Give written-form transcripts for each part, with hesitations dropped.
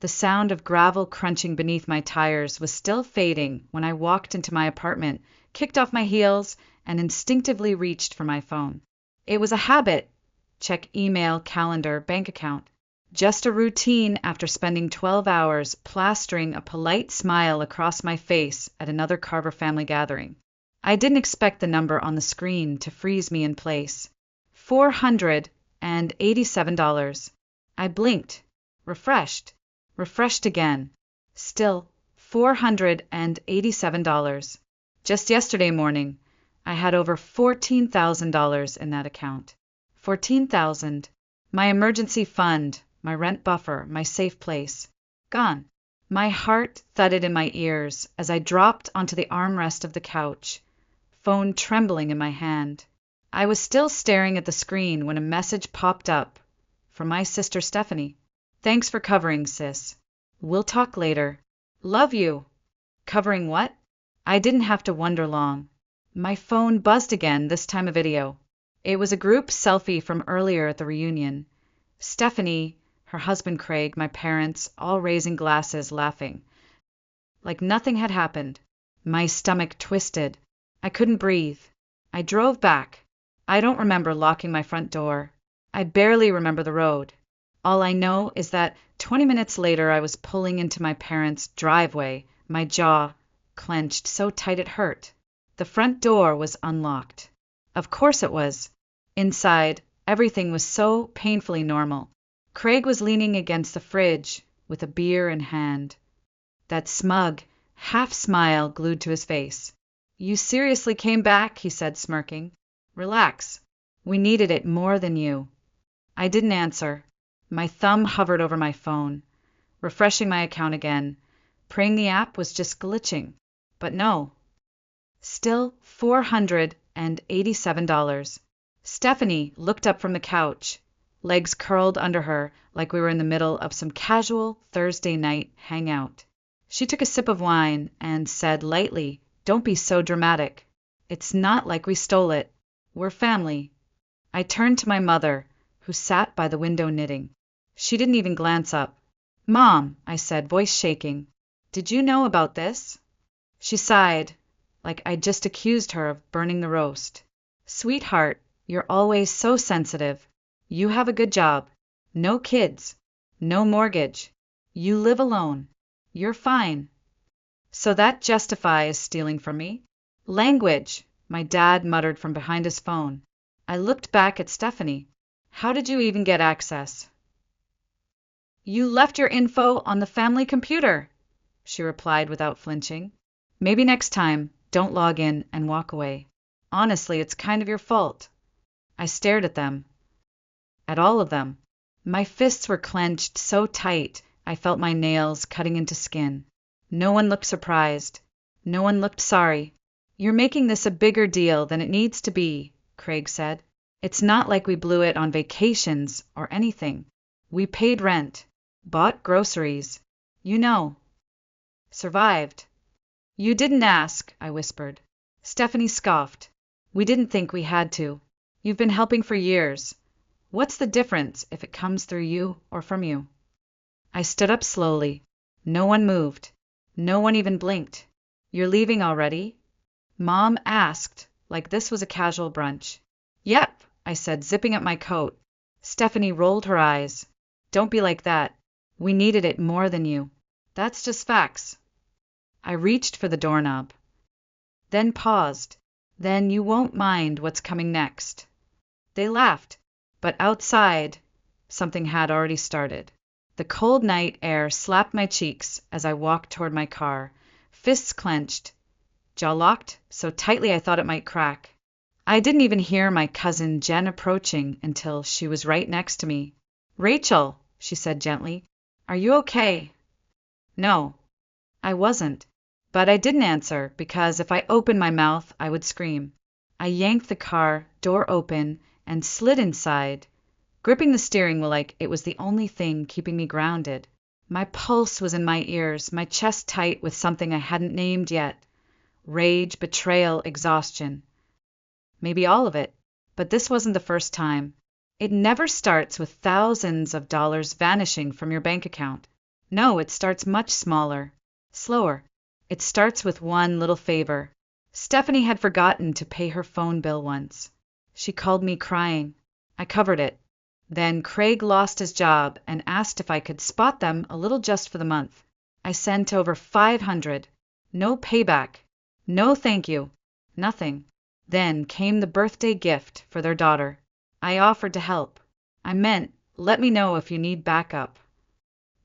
The sound of gravel crunching beneath my tires was still fading when I walked into my apartment, kicked off my heels, and instinctively reached for my phone. It was a habit. Check email, calendar, bank account. Just a routine after spending 12 hours plastering a polite smile across my face at another Carver family gathering. I didn't expect the number on the screen to freeze me in place. $487. I blinked, refreshed again. Still $487. Just yesterday morning, I had over $14,000 in that account. $14,000. My emergency fund, my rent buffer, my safe place. Gone. My heart thudded in my ears as I dropped onto the armrest of the couch, phone trembling in my hand. I was still staring at the screen when a message popped up from my sister Stephanie. Thanks for covering, sis. We'll talk later. Love you. Covering what? I didn't have to wonder long. My phone buzzed again, this time a video. It was a group selfie from earlier at the reunion. Stephanie, her husband Craig, my parents, all raising glasses, laughing. Like nothing had happened. My stomach twisted. I couldn't breathe. I drove back. I don't remember locking my front door. I barely remember the road. All I know is that 20 minutes later I was pulling into my parents' driveway, my jaw clenched so tight it hurt. The front door was unlocked. Of course it was. Inside, everything was so painfully normal. Craig was leaning against the fridge with a beer in hand. That smug, half-smile glued to his face. You seriously came back, he said, smirking. Relax. We needed it more than you. I didn't answer. My thumb hovered over my phone, refreshing my account again, praying the app was just glitching. But no. Still $487. Stephanie looked up from the couch, legs curled under her like we were in the middle of some casual Thursday night hangout. She took a sip of wine and said lightly, Don't be so dramatic. It's not like we stole it. We're family. I turned to my mother, who sat by the window knitting. She didn't even glance up. Mom, I said, voice shaking, did you know about this? She sighed, like I'd just accused her of burning the roast. Sweetheart, you're always so sensitive. You have a good job. No kids. No mortgage. You live alone. You're fine. So that justifies stealing from me? Language, my dad muttered from behind his phone. I looked back at Stephanie. How did you even get access? You left your info on the family computer, she replied without flinching. Maybe next time, don't log in and walk away. Honestly, it's kind of your fault. I stared at them. At all of them. My fists were clenched so tight I felt my nails cutting into skin. No one looked surprised. No one looked sorry. You're making this a bigger deal than it needs to be, Craig said. It's not like we blew it on vacations or anything. We paid rent, bought groceries. You know. Survived. You didn't ask, I whispered. Stephanie scoffed. We didn't think we had to. You've been helping for years. What's the difference if it comes through you or from you? I stood up slowly. No one moved. No one even blinked. You're leaving already? Mom asked, like this was a casual brunch. Yep, I said, zipping up my coat. Stephanie rolled her eyes. Don't be like that. We needed it more than you. That's just facts. I reached for the doorknob. Then paused. Then you won't mind what's coming next. They laughed, but outside, something had already started. The cold night air slapped my cheeks as I walked toward my car, fists clenched, jaw locked so tightly I thought it might crack. I didn't even hear my cousin Jen approaching until she was right next to me. Rachel, she said gently, are you okay? No, I wasn't. But I didn't answer because if I opened my mouth, I would scream. I yanked the car door open and slid inside, gripping the steering wheel like it was the only thing keeping me grounded. My pulse was in my ears, my chest tight with something I hadn't named yet. Rage, betrayal, exhaustion. Maybe all of it, but this wasn't the first time. It never starts with thousands of dollars vanishing from your bank account. No, it starts much smaller. Slower. It starts with one little favor. Stephanie had forgotten to pay her phone bill once. She called me crying. I covered it. Then Craig lost his job and asked if I could spot them a little just for the month. I sent over 500. No payback. No thank you. Nothing. Then came the birthday gift for their daughter. I offered to help. I meant, let me know if you need backup.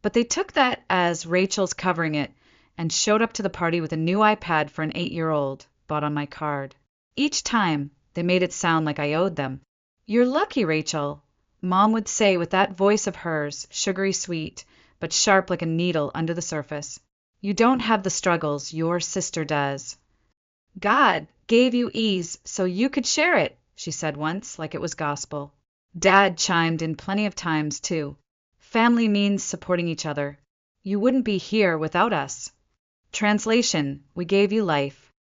But they took that as Rachel's covering it and showed up to the party with a new iPad for an 8-year-old, bought on my card. Each time, they made it sound like I owed them. You're lucky, Rachel, Mom would say with that voice of hers, sugary sweet, but sharp like a needle under the surface. You don't have the struggles your sister does. God gave you ease so you could share it, she said once, like it was gospel. Dad chimed in plenty of times, too. Family means supporting each other. You wouldn't be here without us. Translation, we gave you life.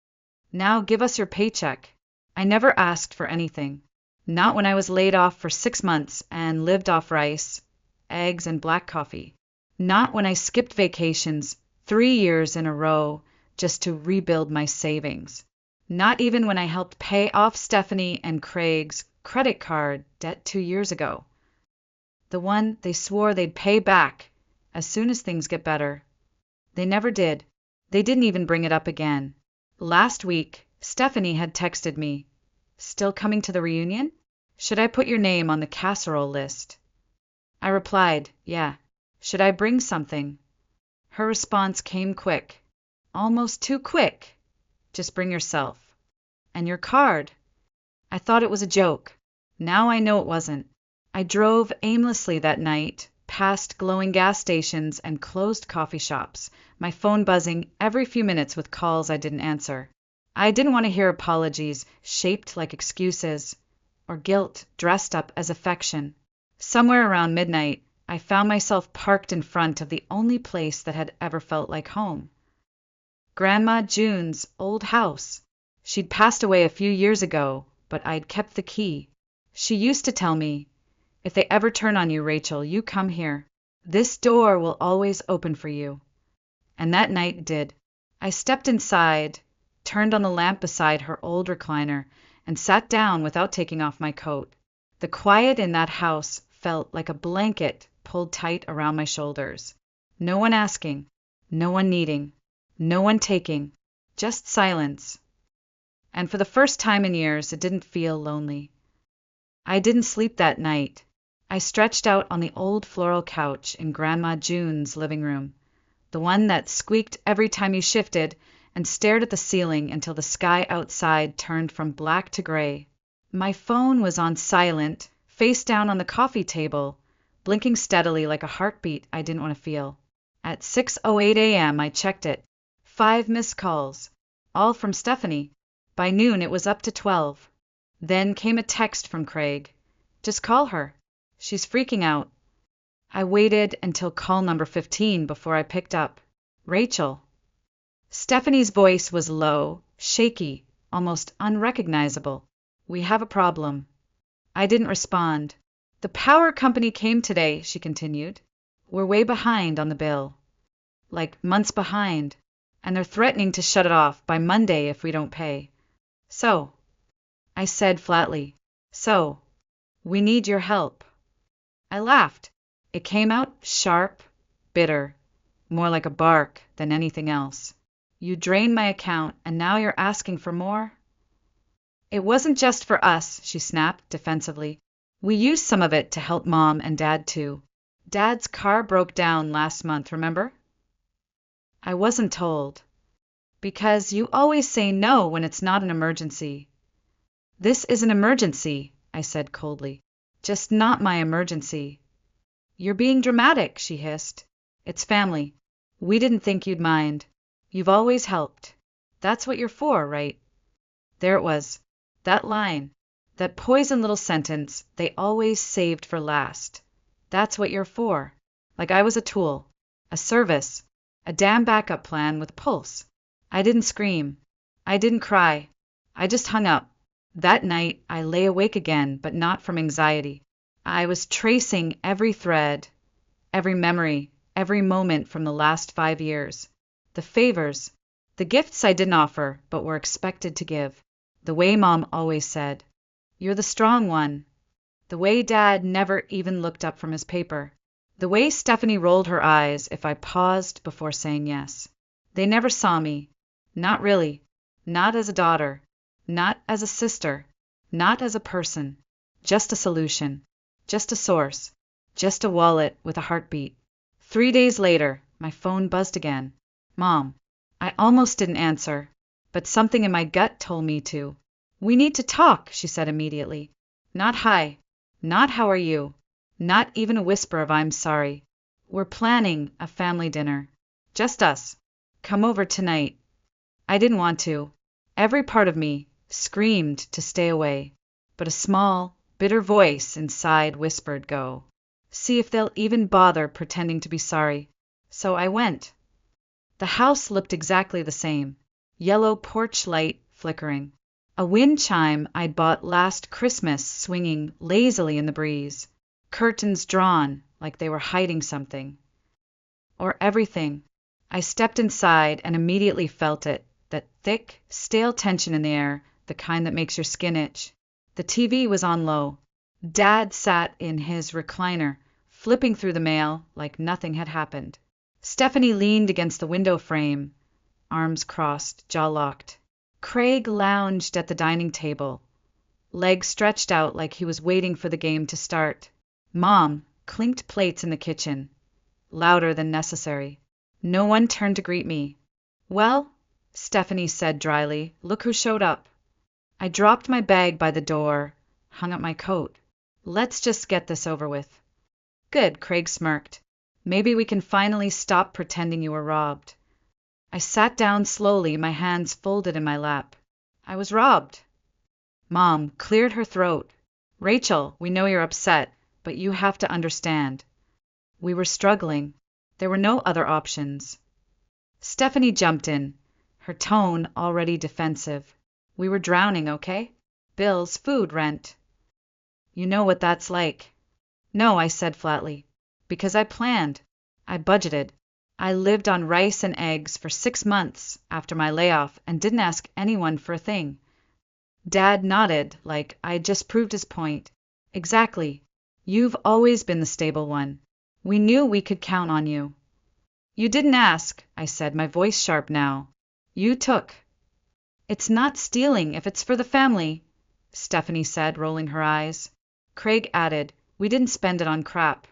Now give us your paycheck. I never asked for anything. Not when I was laid off for 6 months and lived off rice, eggs, and black coffee. Not when I skipped vacations 3 years in a row just to rebuild my savings. Not even when I helped pay off Stephanie and Craig's credit card debt 2 years ago. The one they swore they'd pay back as soon as things get better. They never did. They didn't even bring it up again. Last week, Stephanie had texted me. Still coming to the reunion? Should I put your name on the casserole list? I replied, yeah. Should I bring something? Her response came quick. Almost too quick. Just bring yourself. And your card. I thought it was a joke. Now I know it wasn't. I drove aimlessly that night, past glowing gas stations and closed coffee shops, my phone buzzing every few minutes with calls I didn't answer. I didn't want to hear apologies shaped like excuses, or guilt dressed up as affection. Somewhere around midnight, I found myself parked in front of the only place that had ever felt like home. Grandma June's old house. She'd passed away a few years ago, but I'd kept the key. She used to tell me, if they ever turn on you, Rachel, you come here. This door will always open for you. And that night it did. I stepped inside, turned on the lamp beside her old recliner, and sat down without taking off my coat. The quiet in that house felt like a blanket pulled tight around my shoulders. No one asking, no one needing, no one taking, just silence. And for the first time in years, it didn't feel lonely. I didn't sleep that night. I stretched out on the old floral couch in Grandma June's living room, the one that squeaked every time you shifted, and stared at the ceiling until the sky outside turned from black to gray. My phone was on silent, face down on the coffee table, blinking steadily like a heartbeat I didn't want to feel. At 6:08 a.m. I checked it. 5 missed calls, all from Stephanie. By noon it was up to 12. Then came a text from Craig. Just call her. She's freaking out. I waited until call number 15 before I picked up. Rachel. Stephanie's voice was low, shaky, almost unrecognizable. We have a problem. I didn't respond. The power company came today, she continued. We're way behind on the bill. Like months behind. And they're threatening to shut it off by Monday if we don't pay. So, I said flatly, so, we need your help. I laughed. It came out sharp, bitter, more like a bark than anything else. You drained my account, and now you're asking for more? It wasn't just for us, she snapped defensively. We used some of it to help Mom and Dad, too. Dad's car broke down last month, remember? I wasn't told. Because you always say no when it's not an emergency. This is an emergency, I said coldly. Just not my emergency. You're being dramatic, she hissed. It's family. We didn't think you'd mind. You've always helped. That's what you're for, right? There it was. That line. That poison little sentence they always saved for last. That's what you're for. Like I was a tool. A service. A damn backup plan with a pulse. I didn't scream. I didn't cry. I just hung up. That night, I lay awake again, but not from anxiety. I was tracing every thread, every memory, every moment from the last 5 years. The favors, the gifts I didn't offer but were expected to give. The way Mom always said, "You're the strong one." The way Dad never even looked up from his paper. The way Stephanie rolled her eyes if I paused before saying yes. They never saw me. Not really. Not as a daughter. Not as a sister. Not as a person. Just a solution. Just a source. Just a wallet with a heartbeat. 3 days later, my phone buzzed again. Mom. I almost didn't answer, but something in my gut told me to. "We need to talk," she said immediately. Not hi. Not how are you. Not even a whisper of I'm sorry. "We're planning a family dinner. Just us. Come over tonight." I didn't want to. Every part of me screamed to stay away, but a small, bitter voice inside whispered, "Go. See if they'll even bother pretending to be sorry." So I went. The house looked exactly the same. Yellow porch light flickering. A wind chime I'd bought last Christmas swinging lazily in the breeze. Curtains drawn like they were hiding something. Or everything. I stepped inside and immediately felt it. That thick, stale tension in the air, the kind that makes your skin itch. The TV was on low. Dad sat in his recliner, flipping through the mail like nothing had happened. Stephanie leaned against the window frame, arms crossed, jaw locked. Craig lounged at the dining table, legs stretched out like he was waiting for the game to start. Mom clinked plates in the kitchen, louder than necessary. No one turned to greet me. "Well," Stephanie said dryly, "look who showed up." I dropped my bag by the door, hung up my coat. "Let's just get this over with." "Good," Craig smirked. "Maybe we can finally stop pretending you were robbed." I sat down slowly, my hands folded in my lap. I was robbed. Mom cleared her throat. "Rachel, we know you're upset, but you have to understand. We were struggling. There were no other options." Stephanie jumped in, her tone already defensive. "We were drowning, okay? Bills, food, rent. You know what that's like." "No," I said flatly. "Because I planned. I budgeted. I lived on rice and eggs for 6 months after my layoff and didn't ask anyone for a thing." Dad nodded, like I'd just proved his point. "Exactly. You've always been the stable one. We knew we could count on you." "You didn't ask," I said, my voice sharp now. "You took." "It's not stealing if it's for the family," Stephanie said, rolling her eyes. Craig added, "We didn't spend it on crap.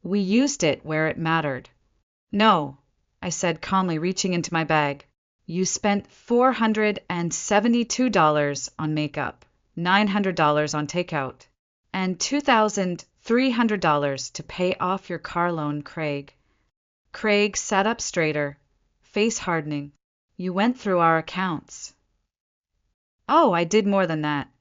We used it where it mattered." "No," I said calmly, reaching into my bag. "You spent $472 on makeup, $900 on takeout, and $2,300 to pay off your car loan, Craig." Craig sat up straighter, face hardening. "You went through our accounts." "Oh, I did more than that."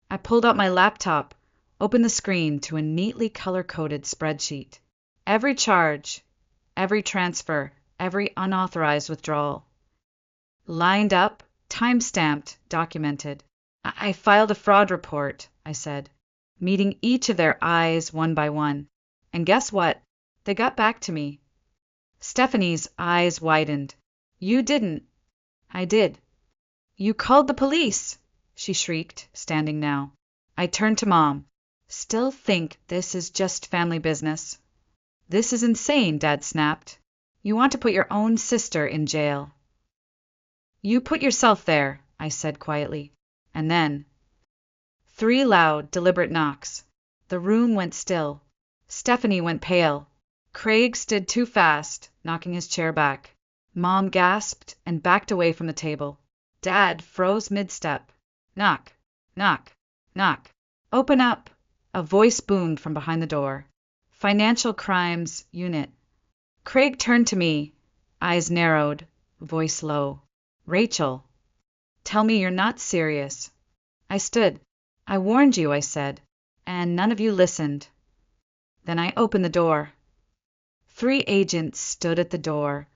I pulled out my laptop, opened the screen to a neatly color-coded spreadsheet. Every charge, every transfer, every unauthorized withdrawal. Lined up, time-stamped, documented. "I filed a fraud report," I said, meeting each of their eyes one by one. And guess what? They got back to me. Stephanie's eyes widened. "You didn't." "I did." "You called the police!" she shrieked, standing now. I turned to Mom. "Still think this is just family business?" "This is insane," Dad snapped. "You want to put your own sister in jail." "You put yourself there," I said quietly. And then 3 loud, deliberate knocks. The room went still. Stephanie went pale. Craig stood too fast, knocking his chair back. Mom gasped and backed away from the table. Dad froze mid-step. "Knock, knock, knock. Open up!" A voice boomed from behind the door. "Financial Crimes Unit." Craig turned to me, eyes narrowed, voice low. "Rachel, tell me you're not serious." I stood. "I warned you," I said, "and none of you listened." Then I opened the door. 3 agents stood at the door,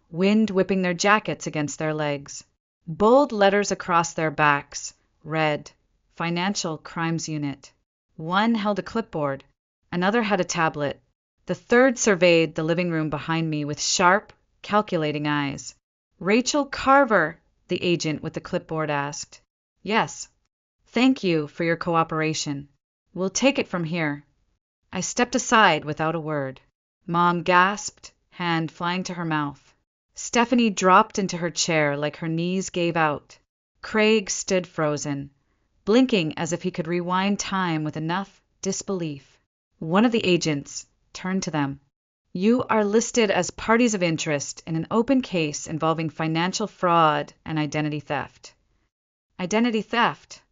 wind whipping their jackets against their legs. Bold letters across their backs read, "Financial Crimes Unit." One held a clipboard, another had a tablet. The third surveyed the living room behind me with sharp, calculating eyes. "Rachel Carver?" the agent with the clipboard asked. "Yes. Thank you for your cooperation. We'll take it from here." I stepped aside without a word. Mom gasped, hand flying to her mouth. Stephanie dropped into her chair like her knees gave out. Craig stood frozen, blinking as if he could rewind time with enough disbelief. One of the agents turned to them. "You are listed as parties of interest in an open case involving financial fraud and identity theft." Identity theft?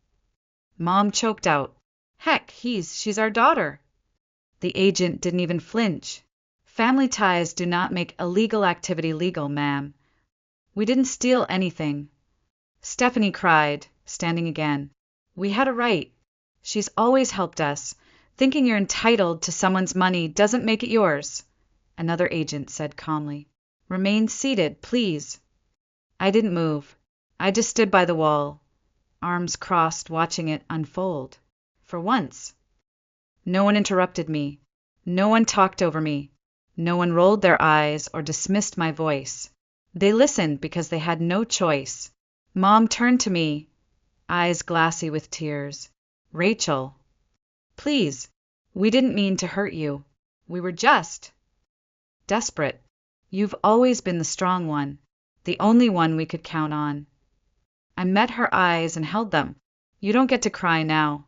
Mom choked out. "Heck, she's our daughter." The agent didn't even flinch. "Family ties do not make illegal activity legal, ma'am. We didn't steal anything." Stephanie cried, standing again. "We had a right. She's always helped us. Thinking you're entitled to someone's money doesn't make it yours." Another agent said calmly. "Remain seated, please." I didn't move. I just stood by the wall, arms crossed, watching it unfold. For once. No one interrupted me. No one talked over me. No one rolled their eyes or dismissed my voice. They listened because they had no choice. Mom turned to me, eyes glassy with tears. "Rachel, please, we didn't mean to hurt you. We were just desperate. You've always been the strong one, the only one we could count on." I met her eyes and held them. "You don't get to cry now."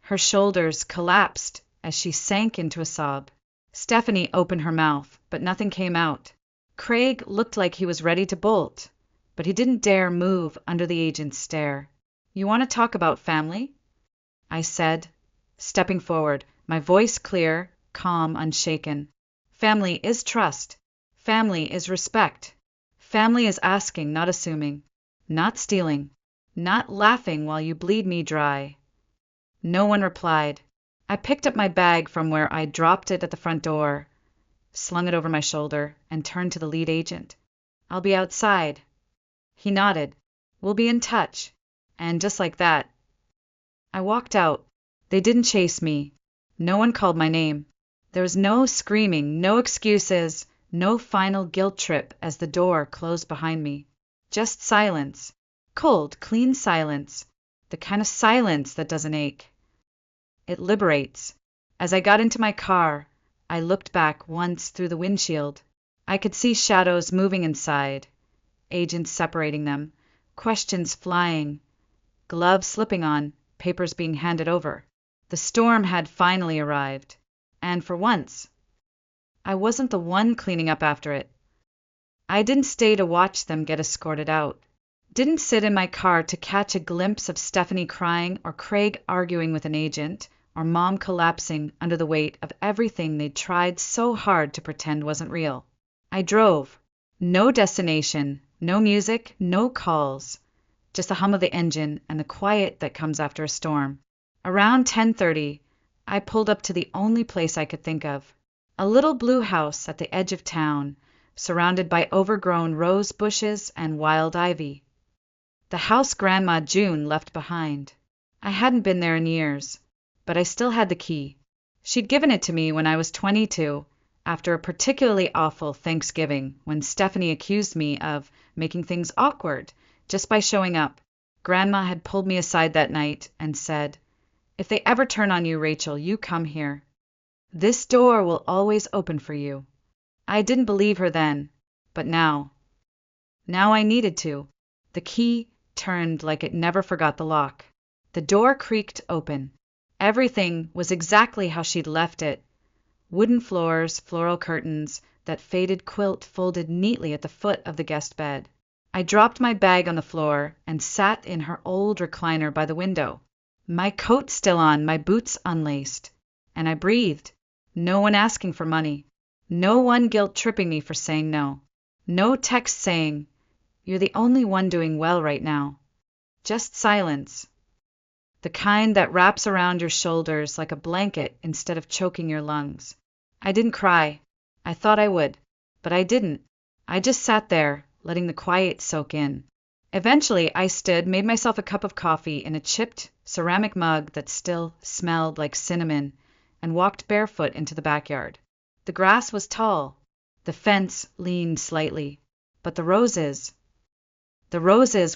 Her shoulders collapsed as she sank into a sob. Stephanie opened her mouth, but nothing came out. Craig looked like he was ready to bolt, but he didn't dare move under the agent's stare. "You want to talk about family?" I said, stepping forward, my voice clear, calm, unshaken. "Family is trust. Family is respect. Family is asking, not assuming. Not stealing. Not laughing while you bleed me dry." No one replied. I picked up my bag from where I dropped it at the front door, slung it over my shoulder, and turned to the lead agent. "I'll be outside." He nodded. "We'll be in touch." And just like that, I walked out. They didn't chase me. No one called my name. There was no screaming, no excuses, no final guilt trip as the door closed behind me. Just silence. Cold, clean silence. The kind of silence that doesn't ache. It liberates. As I got into my car, I looked back once through the windshield. I could see shadows moving inside, agents separating them, questions flying, gloves slipping on, papers being handed over. The storm had finally arrived, and for once, I wasn't the one cleaning up after it. I didn't stay to watch them get escorted out. Didn't sit in my car to catch a glimpse of Stephanie crying or Craig arguing with an agent or Mom collapsing under the weight of everything they'd tried so hard to pretend wasn't real. I drove. No destination, no music, no calls. Just the hum of the engine and the quiet that comes after a storm. Around 10:30, I pulled up to the only place I could think of. A little blue house at the edge of town, surrounded by overgrown rose bushes and wild ivy. The house Grandma June left behind. I hadn't been there in years, but I still had the key. She'd given it to me when I was 22, after a particularly awful Thanksgiving when Stephanie accused me of making things awkward just by showing up. Grandma had pulled me aside that night and said, "If they ever turn on you, Rachel, you come here. This door will always open for you." I didn't believe her then, but now I needed to. The key turned like it never forgot the lock. The door creaked open. Everything was exactly how she'd left it. Wooden floors, floral curtains, that faded quilt folded neatly at the foot of the guest bed. I dropped my bag on the floor and sat in her old recliner by the window. My coat still on, my boots unlaced. And I breathed. No one asking for money. No one guilt-tripping me for saying no. No text saying, "You're the only one doing well right now." Just silence. The kind that wraps around your shoulders like a blanket instead of choking your lungs. I didn't cry. I thought I would, but I didn't. I just sat there, letting the quiet soak in. Eventually, I stood, made myself a cup of coffee in a chipped ceramic mug that still smelled like cinnamon, and walked barefoot into the backyard. The grass was tall. The fence leaned slightly. But the roses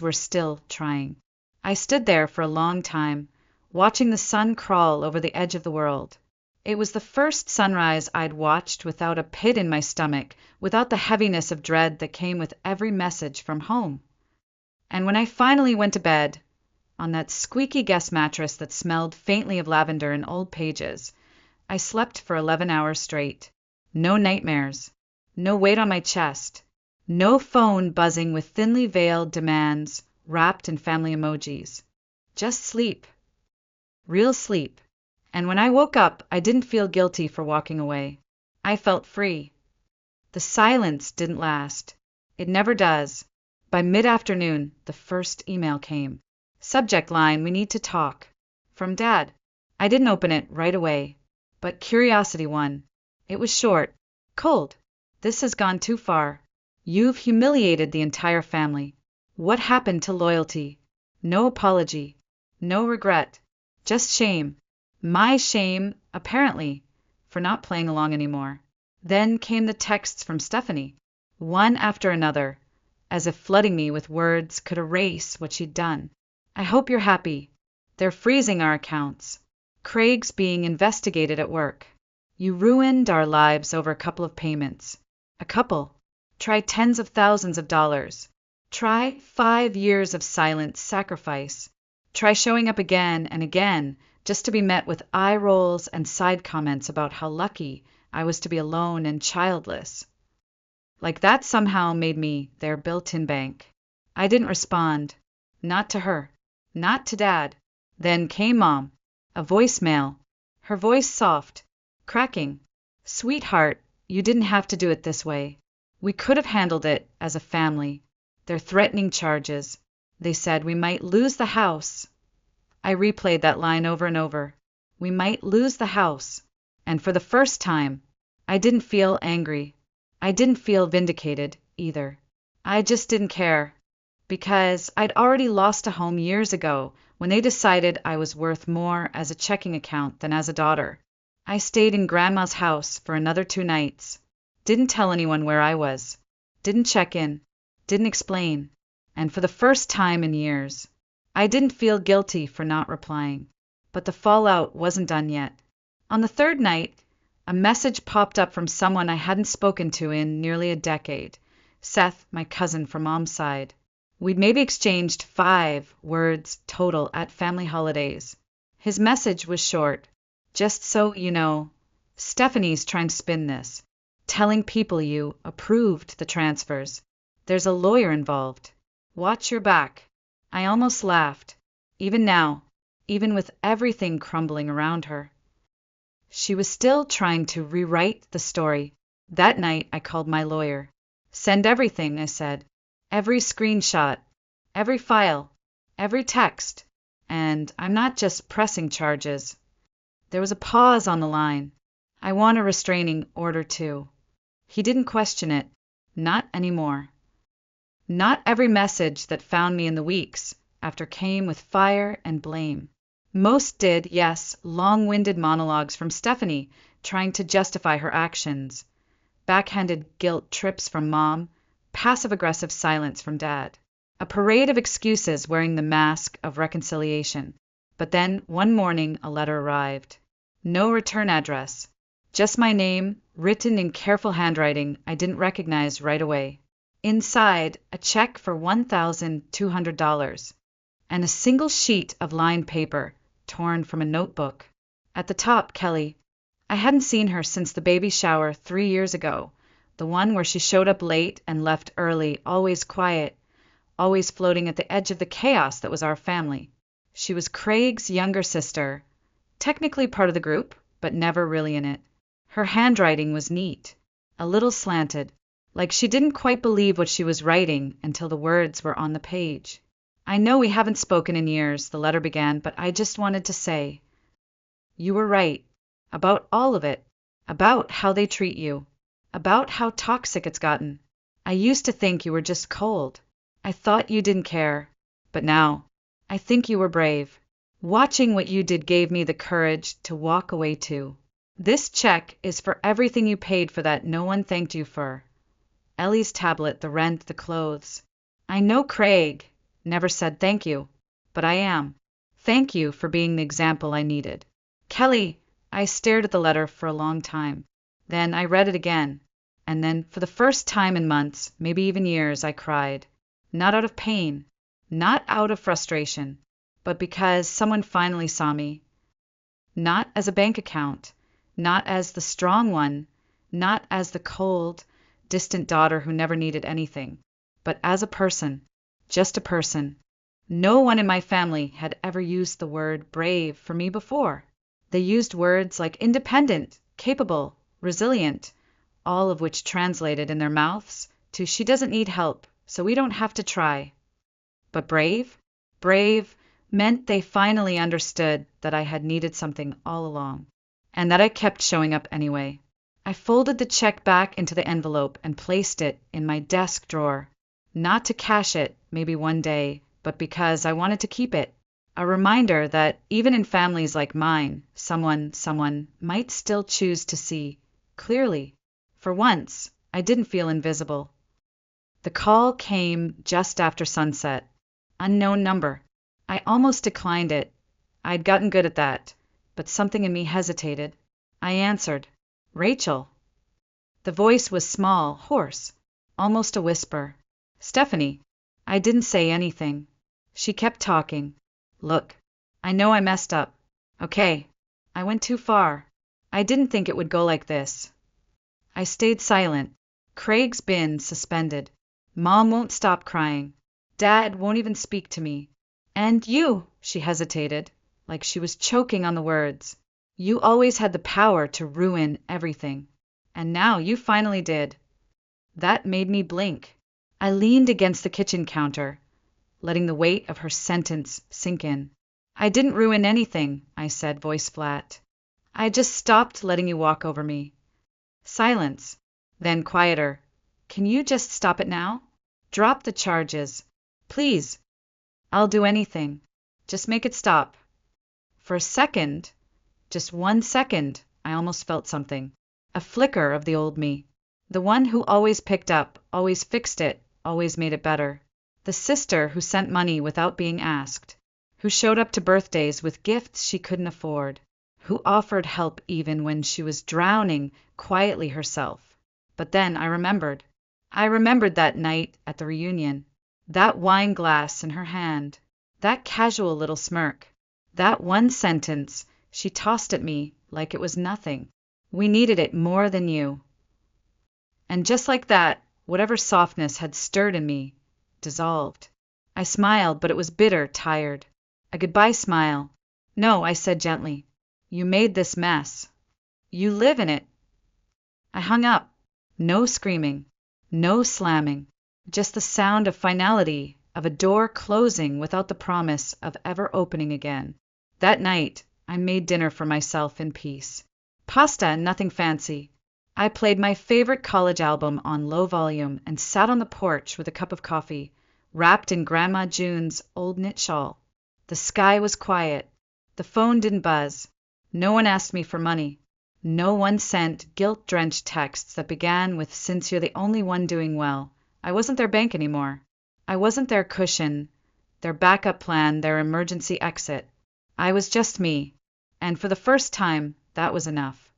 were still trying. I stood there for a long time, watching the sun crawl over the edge of the world. It was the first sunrise I'd watched without a pit in my stomach, without the heaviness of dread that came with every message from home. And when I finally went to bed, on that squeaky guest mattress that smelled faintly of lavender and old pages, I slept for 11 hours straight. No nightmares. No weight on my chest. No phone buzzing with thinly veiled demands wrapped in family emojis. Just sleep. Real sleep. And when I woke up, I didn't feel guilty for walking away. I felt free. The silence didn't last. It never does. By mid-afternoon, the first email came. Subject line, "We need to talk." From Dad. I didn't open it right away. But curiosity won. It was short. Cold. "This has gone too far. You've humiliated the entire family. What happened to loyalty? No apology. No regret. Just shame. My shame, apparently, for not playing along anymore." Then came the texts from Stephanie, one after another, as if flooding me with words could erase what she'd done. "I hope you're happy. They're freezing our accounts. Craig's being investigated at work. You ruined our lives over a couple of payments. A couple. Try tens of thousands of dollars. Try 5 years of silent sacrifice. Try showing up again and again just to be met with eye rolls and side comments about how lucky I was to be alone and childless. Like that somehow made me their built-in bank. I didn't respond. Not to her. Not to Dad. Then came Mom. A voicemail. Her voice soft. Cracking. "Sweetheart, you didn't have to do it this way. We could have handled it as a family. They're threatening charges. They said we might lose the house." I replayed that line over and over. We might lose the house. And for the first time, I didn't feel angry. I didn't feel vindicated, either. I just didn't care. Because I'd already lost a home years ago when they decided I was worth more as a checking account than as a daughter. I stayed in Grandma's house for another 2 nights. Didn't tell anyone where I was. Didn't check in. Didn't explain. And for the first time in years, I didn't feel guilty for not replying. But the fallout wasn't done yet. On the 3rd night, a message popped up from someone I hadn't spoken to in nearly a decade. Seth, my cousin from Mom's side. We'd maybe exchanged 5 words total at family holidays. His message was short. "Just so you know, Stephanie's trying to spin this, telling people you approved the transfers. There's a lawyer involved. Watch your back." I almost laughed. Even now, even with everything crumbling around her. She was still trying to rewrite the story. That night, I called my lawyer. "Send everything," I said. "Every screenshot, every file, every text. And I'm not just pressing charges." There was a pause on the line. "I want a restraining order, too." He didn't question it. Not anymore. Not every message that found me in the weeks after came with fire and blame. Most did, yes, long-winded monologues from Stephanie trying to justify her actions. Backhanded guilt trips from Mom, passive-aggressive silence from Dad. A parade of excuses wearing the mask of reconciliation. But then, one morning, a letter arrived. No return address. Just my name, written in careful handwriting I didn't recognize right away. Inside, a check for $1,200. And a single sheet of lined paper, torn from a notebook. At the top, Kelly. I hadn't seen her since the baby shower 3 years ago, the one where she showed up late and left early, always quiet, always floating at the edge of the chaos that was our family. She was Craig's younger sister, technically part of the group, but never really in it. Her handwriting was neat, a little slanted, like she didn't quite believe what she was writing until the words were on the page. "I know we haven't spoken in years," the letter began, "but I just wanted to say, you were right. About all of it. About how they treat you. About how toxic it's gotten. I used to think you were just cold. I thought you didn't care. But now, I think you were brave. Watching what you did gave me the courage to walk away too. This check is for everything you paid for that no one thanked you for. Ellie's tablet, the rent, the clothes. I know Craig never said thank you, but I am. Thank you for being the example I needed. Kelly, I stared at the letter for a long time. Then I read it again. And then, for the first time in months, maybe even years, I cried. Not out of pain, not out of frustration, but because someone finally saw me. Not as a bank account, not as the strong one, not as the cold, distant daughter who never needed anything, but as a person, just a person. No one in my family had ever used the word brave for me before. They used words like independent, capable, resilient, all of which translated in their mouths to she doesn't need help, so we don't have to try. But brave? Brave meant they finally understood that I had needed something all along, and that I kept showing up anyway. I folded the check back into the envelope and placed it in my desk drawer, not to cash it, maybe one day, but because I wanted to keep it. A reminder that even in families like mine, someone might still choose to see clearly. For once, I didn't feel invisible. The call came just after sunset. Unknown number. I almost declined it. I'd gotten good at that, but something in me hesitated. I answered. Rachel. The voice was small, hoarse, almost a whisper. Stephanie. I didn't say anything. She kept talking. Look, I know I messed up. Okay, I went too far. I didn't think it would go like this. I stayed silent. Craig's been suspended. Mom won't stop crying. Dad won't even speak to me. And you, she hesitated, like she was choking on the words. You always had the power to ruin everything. And now you finally did. That made me blink. I leaned against the kitchen counter, letting the weight of her sentence sink in. I didn't ruin anything, I said, voice flat. I just stopped letting you walk over me. Silence. Then quieter. Can you just stop it now? Drop the charges. Please. I'll do anything. Just make it stop. For a second, just 1 second, I almost felt something. A flicker of the old me. The one who always picked up, always fixed it, always made it better. The sister who sent money without being asked. Who showed up to birthdays with gifts she couldn't afford. Who offered help even when she was drowning quietly herself. But then I remembered. I remembered that night at the reunion. That wine glass in her hand. That casual little smirk. That one sentence she tossed at me like it was nothing. We needed it more than you. And just like that, whatever softness had stirred in me dissolved. I smiled, but it was bitter, tired. A goodbye smile. No, I said gently. You made this mess. You live in it. I hung up. No screaming. No slamming. Just the sound of finality, of a door closing without the promise of ever opening again. That night, I made dinner for myself in peace. Pasta and nothing fancy. I played my favorite college album on low volume and sat on the porch with a cup of coffee, wrapped in Grandma June's old knit shawl. The sky was quiet. The phone didn't buzz. No one asked me for money. No one sent guilt-drenched texts that began with "Since you're the only one doing well." I wasn't their bank anymore. I wasn't their cushion, their backup plan, their emergency exit. I was just me, and for the first time, that was enough.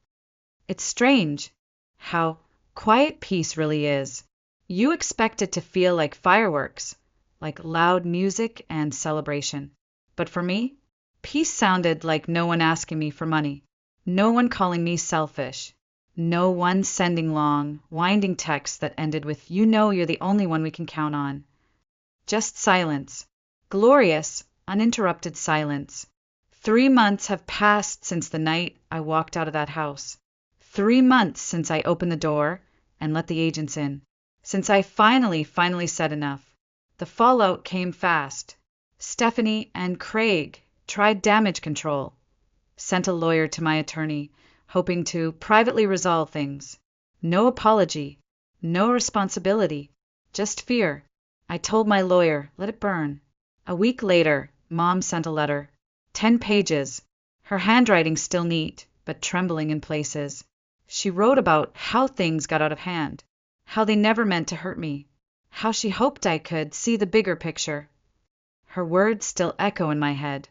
It's strange how quiet peace really is. You expect it to feel like fireworks, like loud music and celebration. But for me, peace sounded like no one asking me for money, no one calling me selfish, no one sending long, winding texts that ended with, "You know you're the only one we can count on." Just silence. Glorious, uninterrupted silence. 3 months have passed since the night I walked out of that house. 3 months since I opened the door and let the agents in. Since I finally said enough. The fallout came fast. Stephanie and Craig tried damage control. Sent a lawyer to my attorney, hoping to privately resolve things. No apology, no responsibility, just fear. I told my lawyer, let it burn. A week later, Mom sent a letter. 10 pages. Her handwriting still neat, but trembling in places. She wrote about how things got out of hand, how they never meant to hurt me, how she hoped I could see the bigger picture. Her words still echo in my head.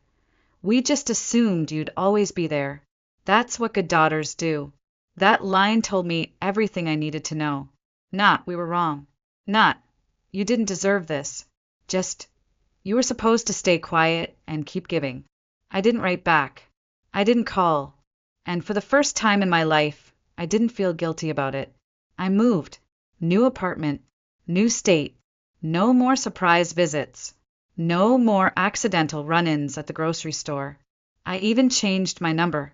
We just assumed you'd always be there. That's what good daughters do. That line told me everything I needed to know. Not, we were wrong. Not, you didn't deserve this. Just, you were supposed to stay quiet and keep giving. I didn't write back. I didn't call. And for the first time in my life, I didn't feel guilty about it. I moved. New apartment. New state. No more surprise visits. No more accidental run-ins at the grocery store. I even changed my number.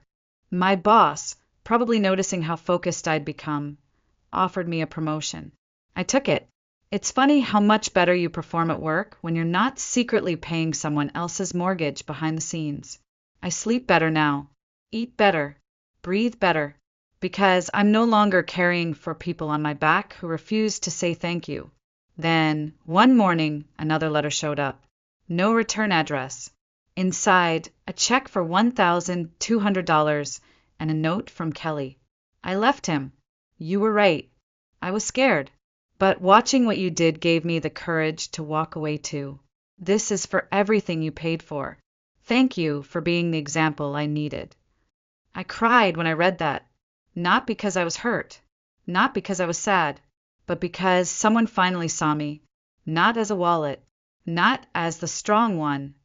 My boss, probably noticing how focused I'd become, offered me a promotion. I took it. It's funny how much better you perform at work when you're not secretly paying someone else's mortgage behind the scenes. I sleep better now, eat better, breathe better, because I'm no longer carrying for people on my back who refuse to say thank you. Then, one morning, another letter showed up. No return address. Inside, a check for $1,200 and a note from Kelly. I left him. You were right. I was scared. But watching what you did gave me the courage to walk away too. This is for everything you paid for. Thank you for being the example I needed. I cried when I read that. Not because I was hurt. Not because I was sad. But because someone finally saw me. Not as a wallet. Not as the strong one.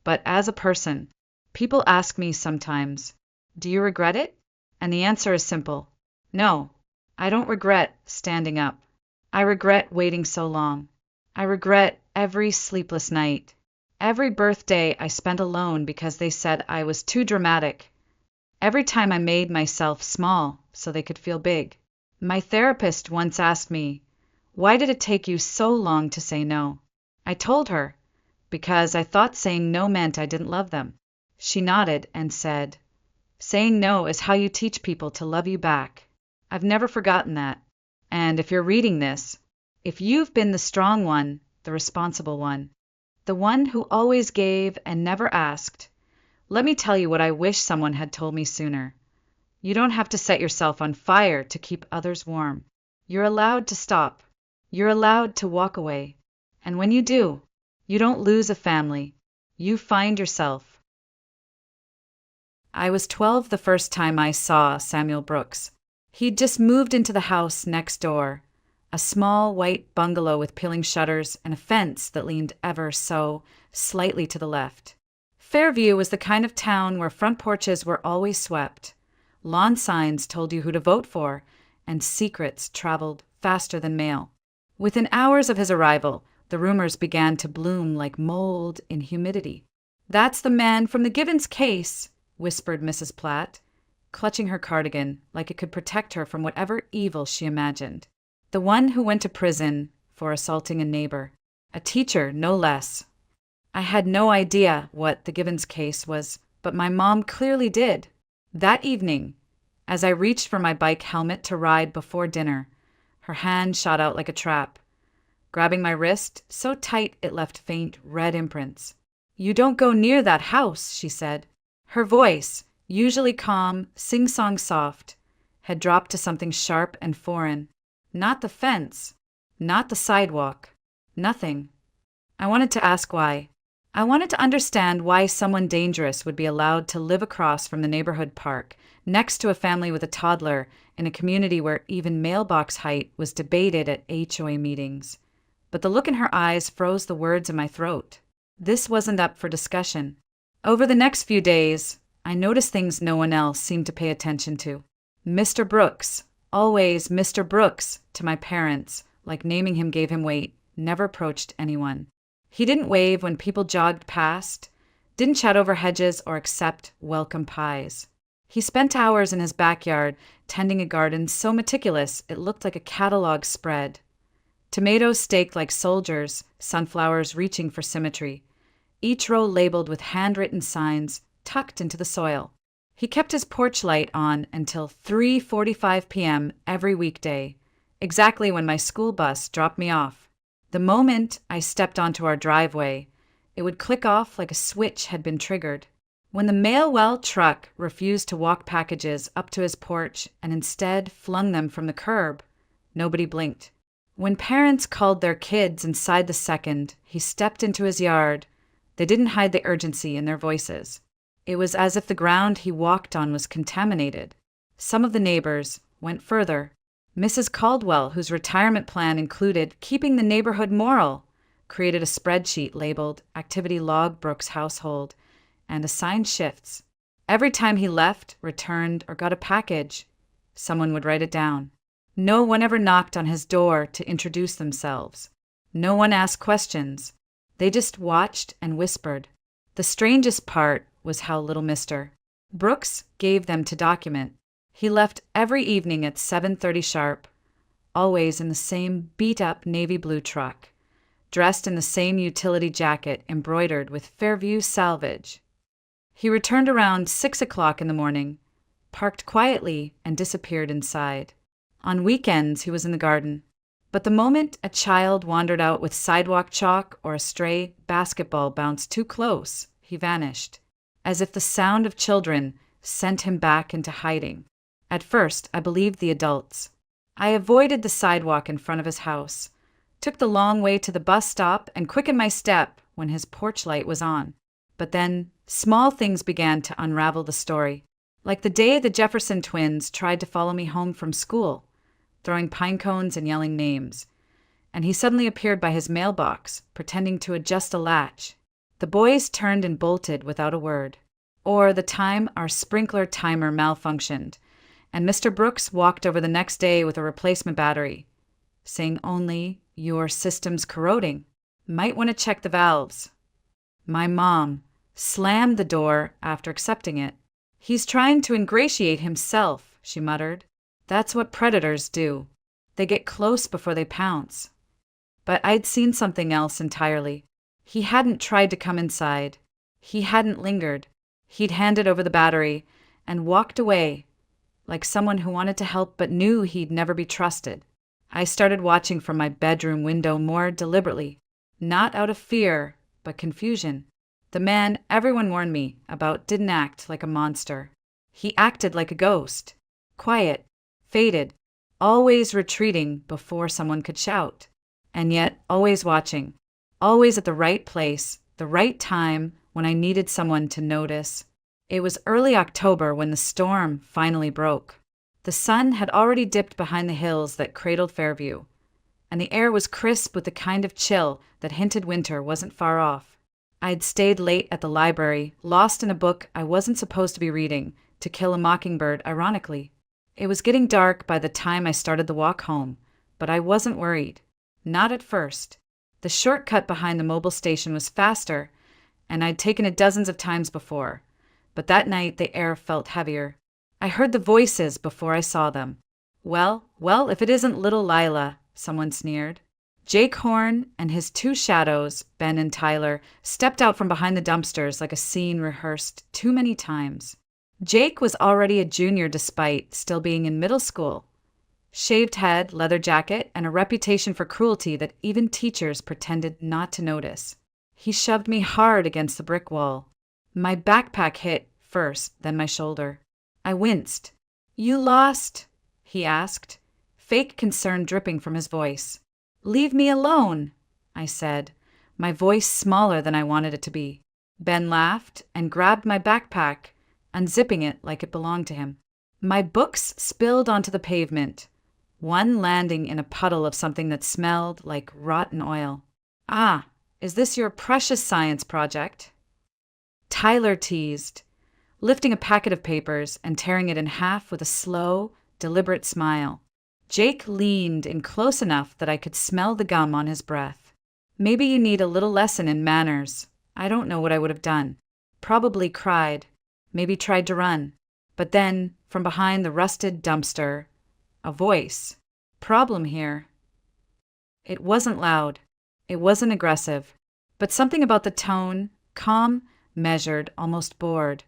But as a person. People ask me sometimes, do you regret it? And the answer is simple. No, I don't regret standing up. I regret waiting so long. I regret every sleepless night. Every birthday I spent alone because they said I was too dramatic. Every time I made myself small so they could feel big. My therapist once asked me, why did it take you so long to say no? I told her, because I thought saying no meant I didn't love them. She nodded and said, saying no is how you teach people to love you back. I've never forgotten that. And if you're reading this, if you've been the strong one, the responsible one, the one who always gave and never asked, let me tell you what I wish someone had told me sooner. You don't have to set yourself on fire to keep others warm. You're allowed to stop. You're allowed to walk away. And when you do, you don't lose a family. You find yourself. I was 12 the first time I saw Samuel Brooks. He'd just moved into the house next door, a small white bungalow with peeling shutters and a fence that leaned ever so slightly to the left. Fairview was the kind of town where front porches were always swept, lawn signs told you who to vote for, and secrets traveled faster than mail. Within hours of his arrival, the rumors began to bloom like mold in humidity. "That's the man from the Givens case," whispered Mrs. Platt, clutching her cardigan like it could protect her from whatever evil she imagined. "The one who went to prison for assaulting a neighbor. A teacher, no less." I had no idea what the Givens case was, but my mom clearly did. That evening, as I reached for my bike helmet to ride before dinner, her hand shot out like a trap, grabbing my wrist so tight it left faint red imprints. "You don't go near that house," she said. Her voice, usually calm, sing-song soft, had dropped to something sharp and foreign. Not the fence, not the sidewalk, nothing. I wanted to ask why. I wanted to understand why someone dangerous would be allowed to live across from the neighborhood park, next to a family with a toddler, in a community where even mailbox height was debated at HOA meetings. But the look in her eyes froze the words in my throat. This wasn't up for discussion. Over the next few days, I noticed things no one else seemed to pay attention to. Mr. Brooks, always Mr. Brooks to my parents, like naming him gave him weight, never approached anyone. He didn't wave when people jogged past, didn't chat over hedges or accept welcome pies. He spent hours in his backyard tending a garden so meticulous it looked like a catalog spread. Tomatoes staked like soldiers, sunflowers reaching for symmetry, each row labeled with handwritten signs tucked into the soil. He kept his porch light on until 3:45 p.m. every weekday, exactly when my school bus dropped me off. The moment I stepped onto our driveway, it would click off like a switch had been triggered. When the mail-well truck refused to walk packages up to his porch and instead flung them from the curb, nobody blinked. When parents called their kids inside the second he stepped into his yard, they didn't hide the urgency in their voices. It was as if the ground he walked on was contaminated. Some of the neighbors went further. Mrs. Caldwell, whose retirement plan included keeping the neighborhood moral, created a spreadsheet labeled Activity Log Brooks Household and assigned shifts. Every time he left, returned, or got a package, someone would write it down. No one ever knocked on his door to introduce themselves. No one asked questions. They just watched and whispered. The strangest part was how little Mr. Brooks gave them to document. He left every evening at 7:30 sharp, always in the same beat-up navy blue truck, dressed in the same utility jacket embroidered with Fairview salvage. He returned around 6 o'clock in the morning, parked quietly, and disappeared inside. On weekends, he was in the garden. But the moment a child wandered out with sidewalk chalk or a stray basketball bounced too close, he vanished, as if the sound of children sent him back into hiding. At first, I believed the adults. I avoided the sidewalk in front of his house, took the long way to the bus stop, and quickened my step when his porch light was on. But then, small things began to unravel the story. Like the day the Jefferson twins tried to follow me home from school, throwing pine cones and yelling names, and he suddenly appeared by his mailbox, pretending to adjust a latch. The boys turned and bolted without a word. Or the time our sprinkler timer malfunctioned, and Mr. Brooks walked over the next day with a replacement battery, saying only, "Your system's corroding. Might want to check the valves." My mom slammed the door after accepting it. "He's trying to ingratiate himself," she muttered. "That's what predators do. They get close before they pounce." But I'd seen something else entirely. He hadn't tried to come inside. He hadn't lingered. He'd handed over the battery and walked away, like someone who wanted to help but knew he'd never be trusted. I started watching from my bedroom window more deliberately, not out of fear, but confusion. The man everyone warned me about didn't act like a monster. He acted like a ghost. Quiet, faded, always retreating before someone could shout. And yet always watching, always at the right place, the right time, when I needed someone to notice. It was early October when the storm finally broke. The sun had already dipped behind the hills that cradled Fairview, and the air was crisp with the kind of chill that hinted winter wasn't far off. I'd stayed late at the library, lost in a book I wasn't supposed to be reading, To Kill a Mockingbird, ironically. It was getting dark by the time I started the walk home, but I wasn't worried. Not at first. The shortcut behind the mobile station was faster, and I'd taken it dozens of times before. But that night the air felt heavier. I heard the voices before I saw them. Well, if it isn't little Lila," someone sneered. Jake Horn and his two shadows, Ben and Tyler, stepped out from behind the dumpsters like a scene rehearsed too many times. Jake was already a junior despite still being in middle school. Shaved head, leather jacket, and a reputation for cruelty that even teachers pretended not to notice. He shoved me hard against the brick wall. My backpack hit first, then my shoulder. I winced. "You lost?" he asked, fake concern dripping from his voice. "Leave me alone," I said, my voice smaller than I wanted it to be. Ben laughed and grabbed my backpack, unzipping it like it belonged to him. My books spilled onto the pavement, one landing in a puddle of something that smelled like rotten oil. "Ah, is this your precious science project?" Tyler teased, lifting a packet of papers and tearing it in half with a slow, deliberate smile. Jake leaned in close enough that I could smell the gum on his breath. "Maybe you need a little lesson in manners." I don't know what I would have done. Probably cried, maybe tried to run. But then, from behind the rusted dumpster, a voice. Problem here. It wasn't loud. It wasn't aggressive. But something about the tone, calm, measured, almost bored,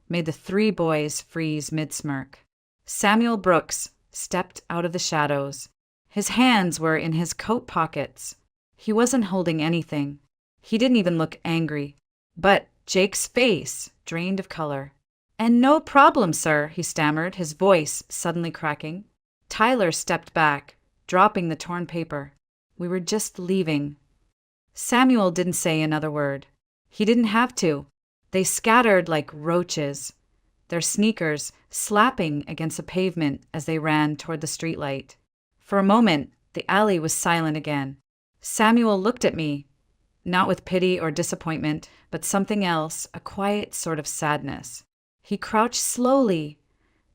made the three boys freeze mid-smirk. Samuel Brooks stepped out of the shadows. His hands were in his coat pockets. He wasn't holding anything. He didn't even look angry. But Jake's face drained of color. "And no problem, sir," he stammered, his voice suddenly cracking. Tyler stepped back, dropping the torn paper. "We were just leaving." Samuel didn't say another word. He didn't have to. They scattered like roaches, their sneakers slapping against the pavement as they ran toward the streetlight. For a moment, the alley was silent again. Samuel looked at me, not with pity or disappointment, but something else, a quiet sort of sadness. He crouched slowly,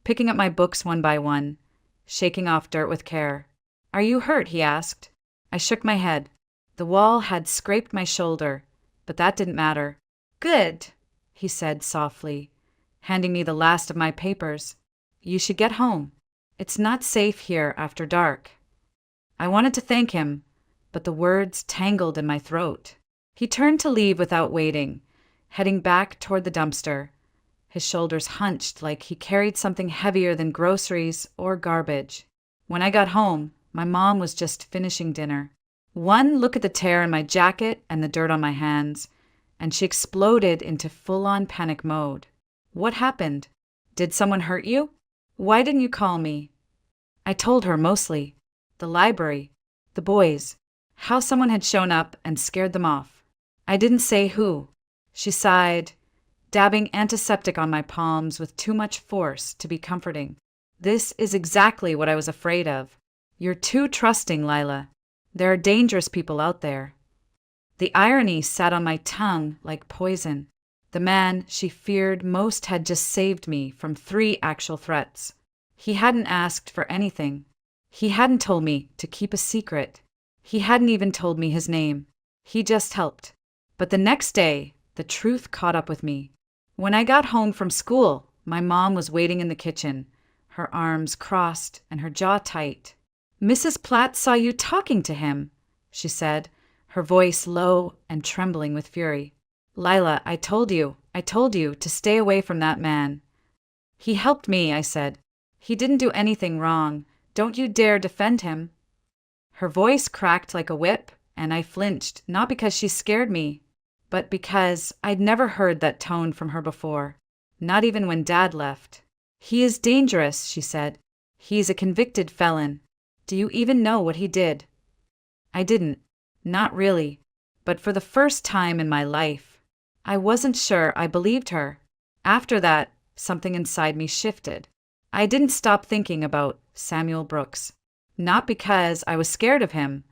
picking up my books one by one, shaking off dirt with care. "Are you hurt?" he asked. I shook my head. The wall had scraped my shoulder, but that didn't matter. "Good," he said softly, handing me the last of my papers. "You should get home. It's not safe here after dark." I wanted to thank him, but the words tangled in my throat. He turned to leave without waiting, heading back toward the dumpster, his shoulders hunched like he carried something heavier than groceries or garbage. When I got home, my mom was just finishing dinner. One look at the tear in my jacket and the dirt on my hands, and she exploded into full-on panic mode. "What happened? Did someone hurt you? Why didn't you call me?" I told her mostly. The library, the boys, how someone had shown up and scared them off. I didn't say who. She sighed, dabbing antiseptic on my palms with too much force to be comforting. "This is exactly what I was afraid of. You're too trusting, Lila. There are dangerous people out there." The irony sat on my tongue like poison. The man she feared most had just saved me from 3 actual threats. He hadn't asked for anything. He hadn't told me to keep a secret. He hadn't even told me his name. He just helped. But the next day, the truth caught up with me. When I got home from school, my mom was waiting in the kitchen, her arms crossed and her jaw tight. "Mrs. Platt saw you talking to him," she said, her voice low and trembling with fury. "Lila, I told you to stay away from that man." "He helped me," I said. "He didn't do anything wrong. Don't you dare defend him." Her voice cracked like a whip, and I flinched, not because she scared me, but because I'd never heard that tone from her before, not even when Dad left. "He is dangerous," she said. "He's a convicted felon. Do you even know what he did?" I didn't. Not really. But for the first time in my life, I wasn't sure I believed her. After that, something inside me shifted. I didn't stop thinking about Samuel Brooks. Not because I was scared of him,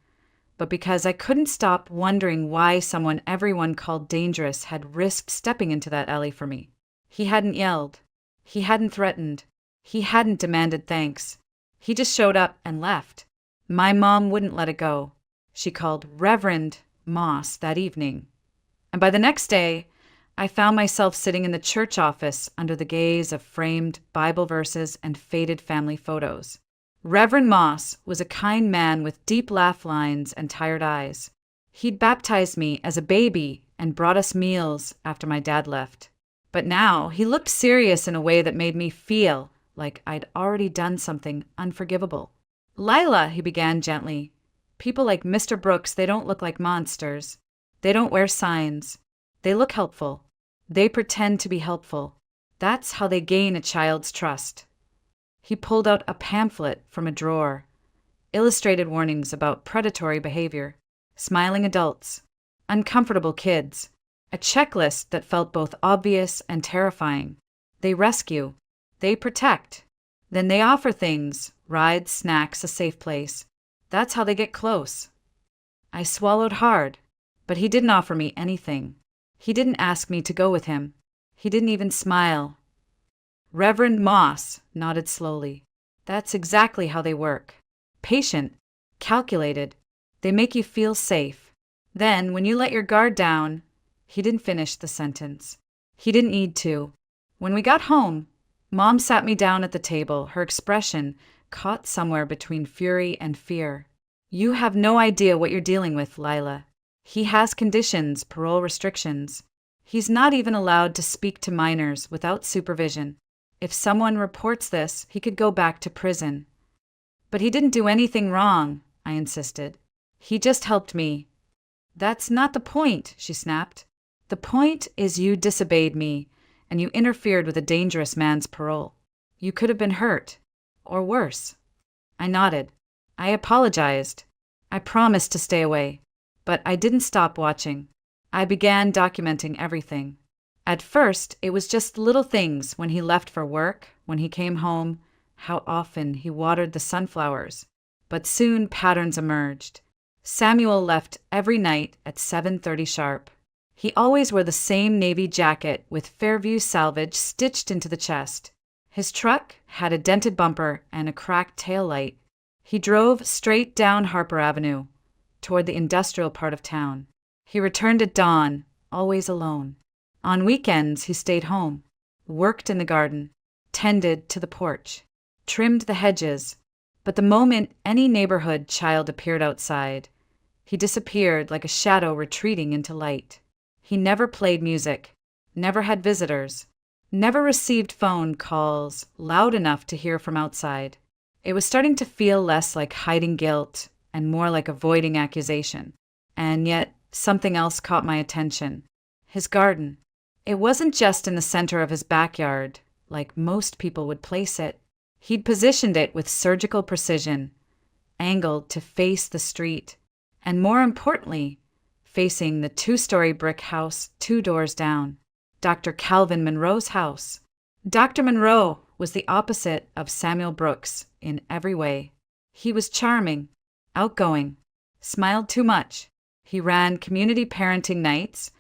but because I couldn't stop wondering why someone everyone called dangerous had risked stepping into that alley for me. He hadn't yelled. He hadn't threatened. He hadn't demanded thanks. He just showed up and left. My mom wouldn't let it go. She called Reverend Moss that evening. And by the next day, I found myself sitting in the church office under the gaze of framed Bible verses and faded family photos. Reverend Moss was a kind man with deep laugh lines and tired eyes. He'd baptized me as a baby and brought us meals after my dad left. But now he looked serious in a way that made me feel like I'd already done something unforgivable. "Lila," he began gently, "people like Mr. Brooks, they don't look like monsters. They don't wear signs. They look helpful. They pretend to be helpful. That's how they gain a child's trust." He pulled out a pamphlet from a drawer, illustrated warnings about predatory behavior, smiling adults, uncomfortable kids, a checklist that felt both obvious and terrifying. They rescue. They protect. Then they offer things, rides, snacks, a safe place. That's how they get close. I swallowed hard, but he didn't offer me anything. He didn't ask me to go with him. He didn't even smile. Reverend Moss nodded slowly. "That's exactly how they work. Patient, calculated. They make you feel safe. Then, when you let your guard down..." He didn't finish the sentence. He didn't need to. When we got home, Mom sat me down at the table, her expression caught somewhere between fury and fear. "You have no idea what you're dealing with, Lila. He has conditions, parole restrictions. He's not even allowed to speak to minors without supervision. If someone reports this, he could go back to prison." "But he didn't do anything wrong," I insisted. "He just helped me." "That's not the point," she snapped. The point is you disobeyed me, and you interfered with a dangerous man's parole. You could have been hurt. Or worse. I nodded. I apologized. I promised to stay away. But I didn't stop watching. I began documenting everything. At first, it was just little things: when he left for work, when he came home, how often he watered the sunflowers. But soon patterns emerged. Samuel left every night at 7:30 sharp. He always wore the same navy jacket with Fairview salvage stitched into the chest. His truck had a dented bumper and a cracked tail light. He drove straight down Harper Avenue, toward the industrial part of town. He returned at dawn, always alone. On weekends, he stayed home, worked in the garden, tended to the porch, trimmed the hedges. But the moment any neighborhood child appeared outside, he disappeared like a shadow retreating into light. He never played music, never had visitors, never received phone calls loud enough to hear from outside. It was starting to feel less like hiding guilt and more like avoiding accusation. And yet, something else caught my attention. His garden. It wasn't just in the center of his backyard, like most people would place it. He'd positioned it with surgical precision, angled to face the street, and more importantly, facing the 2-story brick house 2 doors down, Dr. Calvin Monroe's house. Dr. Monroe was the opposite of Samuel Brooks in every way. He was charming, outgoing, smiled too much. He ran community parenting nights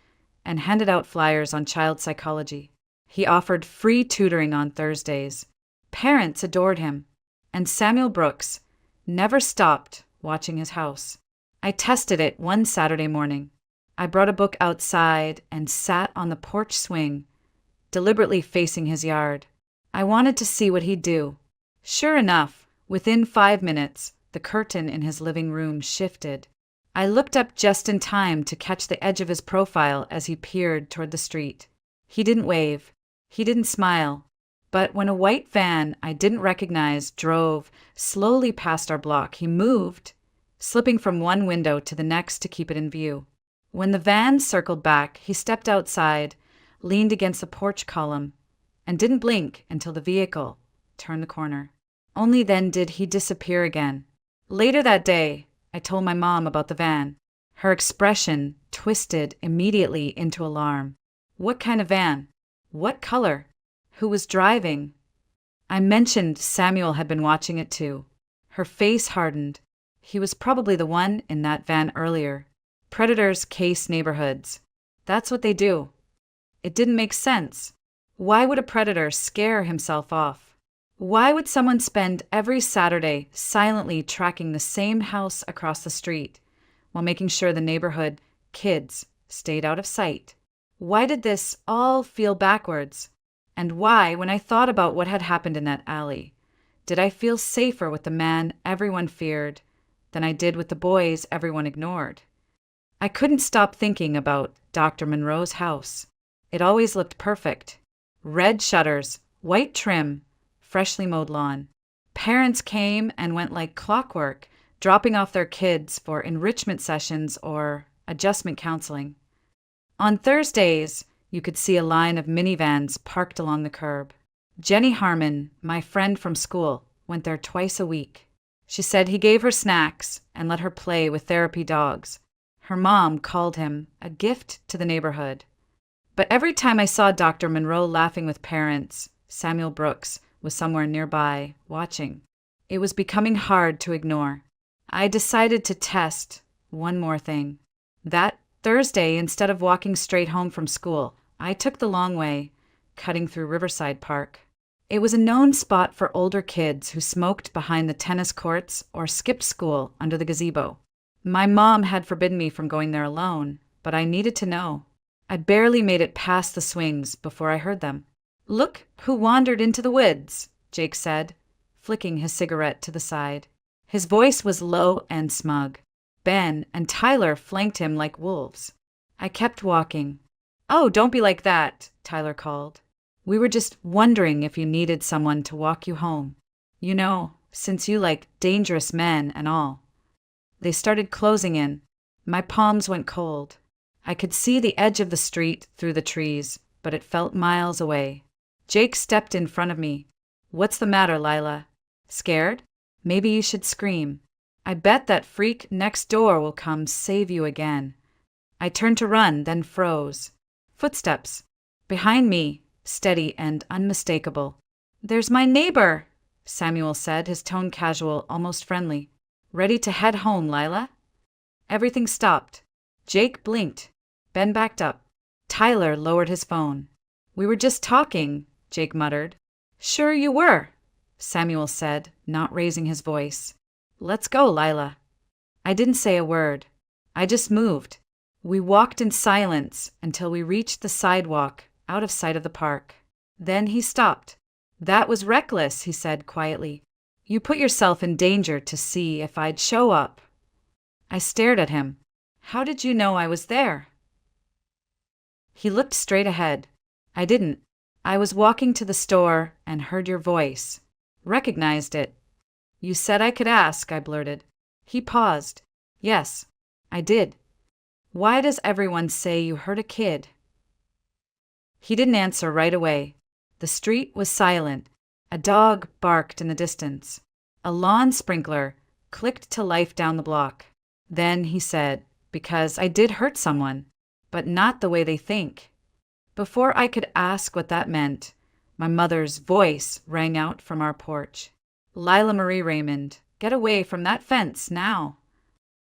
and handed out flyers on child psychology. He offered free tutoring on Thursdays. Parents adored him, and Samuel Brooks never stopped watching his house. I tested it one Saturday morning. I brought a book outside and sat on the porch swing, deliberately facing his yard. I wanted to see what he'd do. Sure enough, within 5 minutes, the curtain in his living room shifted. I looked up just in time to catch the edge of his profile as he peered toward the street. He didn't wave. He didn't smile. But when a white van I didn't recognize drove slowly past our block, he moved, slipping from one window to the next to keep it in view. When the van circled back, he stepped outside, leaned against the porch column, and didn't blink until the vehicle turned the corner. Only then did he disappear again. Later that day, I told my mom about the van. Her expression twisted immediately into alarm. What kind of van? What color? Who was driving? I mentioned Samuel had been watching it too. Her face hardened. He was probably the one in that van earlier. Predators case neighborhoods. That's what they do. It didn't make sense. Why would a predator scare himself off? Why would someone spend every Saturday silently tracking the same house across the street while making sure the neighborhood kids stayed out of sight? Why did this all feel backwards? And why, when I thought about what had happened in that alley, did I feel safer with the man everyone feared than I did with the boys everyone ignored? I couldn't stop thinking about Dr. Monroe's house. It always looked perfect. Red shutters, white trim, freshly mowed lawn. Parents came and went like clockwork, dropping off their kids for enrichment sessions or adjustment counseling. On Thursdays, you could see a line of minivans parked along the curb. Jenny Harmon, my friend from school, went there twice a week. She said he gave her snacks and let her play with therapy dogs. Her mom called him a gift to the neighborhood. But every time I saw Dr. Monroe laughing with parents, Samuel Brooks was somewhere nearby, watching. It was becoming hard to ignore. I decided to test one more thing. That Thursday, instead of walking straight home from school, I took the long way, cutting through Riverside Park. It was a known spot for older kids who smoked behind the tennis courts or skipped school under the gazebo. My mom had forbidden me from going there alone, but I needed to know. I barely made it past the swings before I heard them. "Look who wandered into the woods," Jake said, flicking his cigarette to the side. His voice was low and smug. Ben and Tyler flanked him like wolves. I kept walking. "Oh, don't be like that," Tyler called. "We were just wondering if you needed someone to walk you home. You know, since you like dangerous men and all." They started closing in. My palms went cold. I could see the edge of the street through the trees, but it felt miles away. Jake stepped in front of me. "What's the matter, Lila? Scared? Maybe you should scream. I bet that freak next door will come save you again." I turned to run, then froze. Footsteps. Behind me, steady and unmistakable. "There's my neighbor," Samuel said, his tone casual, almost friendly. "Ready to head home, Lila?" Everything stopped. Jake blinked. Ben backed up. Tyler lowered his phone. "We were just talking," Jake muttered. "Sure you were," Samuel said, not raising his voice. "Let's go, Lila." I didn't say a word. I just moved. We walked in silence until we reached the sidewalk, out of sight of the park. Then he stopped. "That was reckless," he said quietly. "You put yourself in danger to see if I'd show up." I stared at him. "How did you know I was there?" He looked straight ahead. I didn't. "I was walking to the store and heard your voice. Recognized it." "You said I could ask," I blurted. He paused. "Yes, I did. Why does everyone say you hurt a kid?" He didn't answer right away. The street was silent. A dog barked in the distance. A lawn sprinkler clicked to life down the block. Then he said, "Because I did hurt someone, but not the way they think." Before I could ask what that meant, my mother's voice rang out from our porch. "Lila Marie Raymond, get away from that fence now."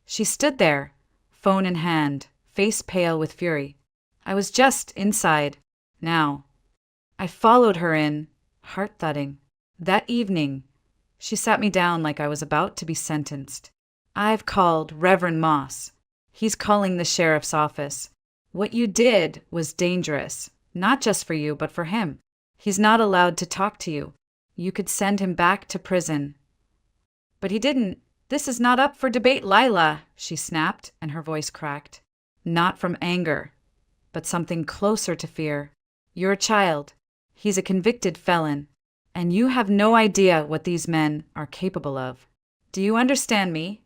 She stood there, phone in hand, face pale with fury. I was just inside, now. I followed her in, heart thudding. That evening, she sat me down like I was about to be sentenced. "I've called Reverend Moss. He's calling the sheriff's office. What you did was dangerous, not just for you, but for him. He's not allowed to talk to you. You could send him back to prison." "But he didn't. This is not up for debate, Lila," she snapped, and her voice cracked. Not from anger, but something closer to fear. "You're a child. He's a convicted felon, and you have no idea what these men are capable of. Do you understand me?"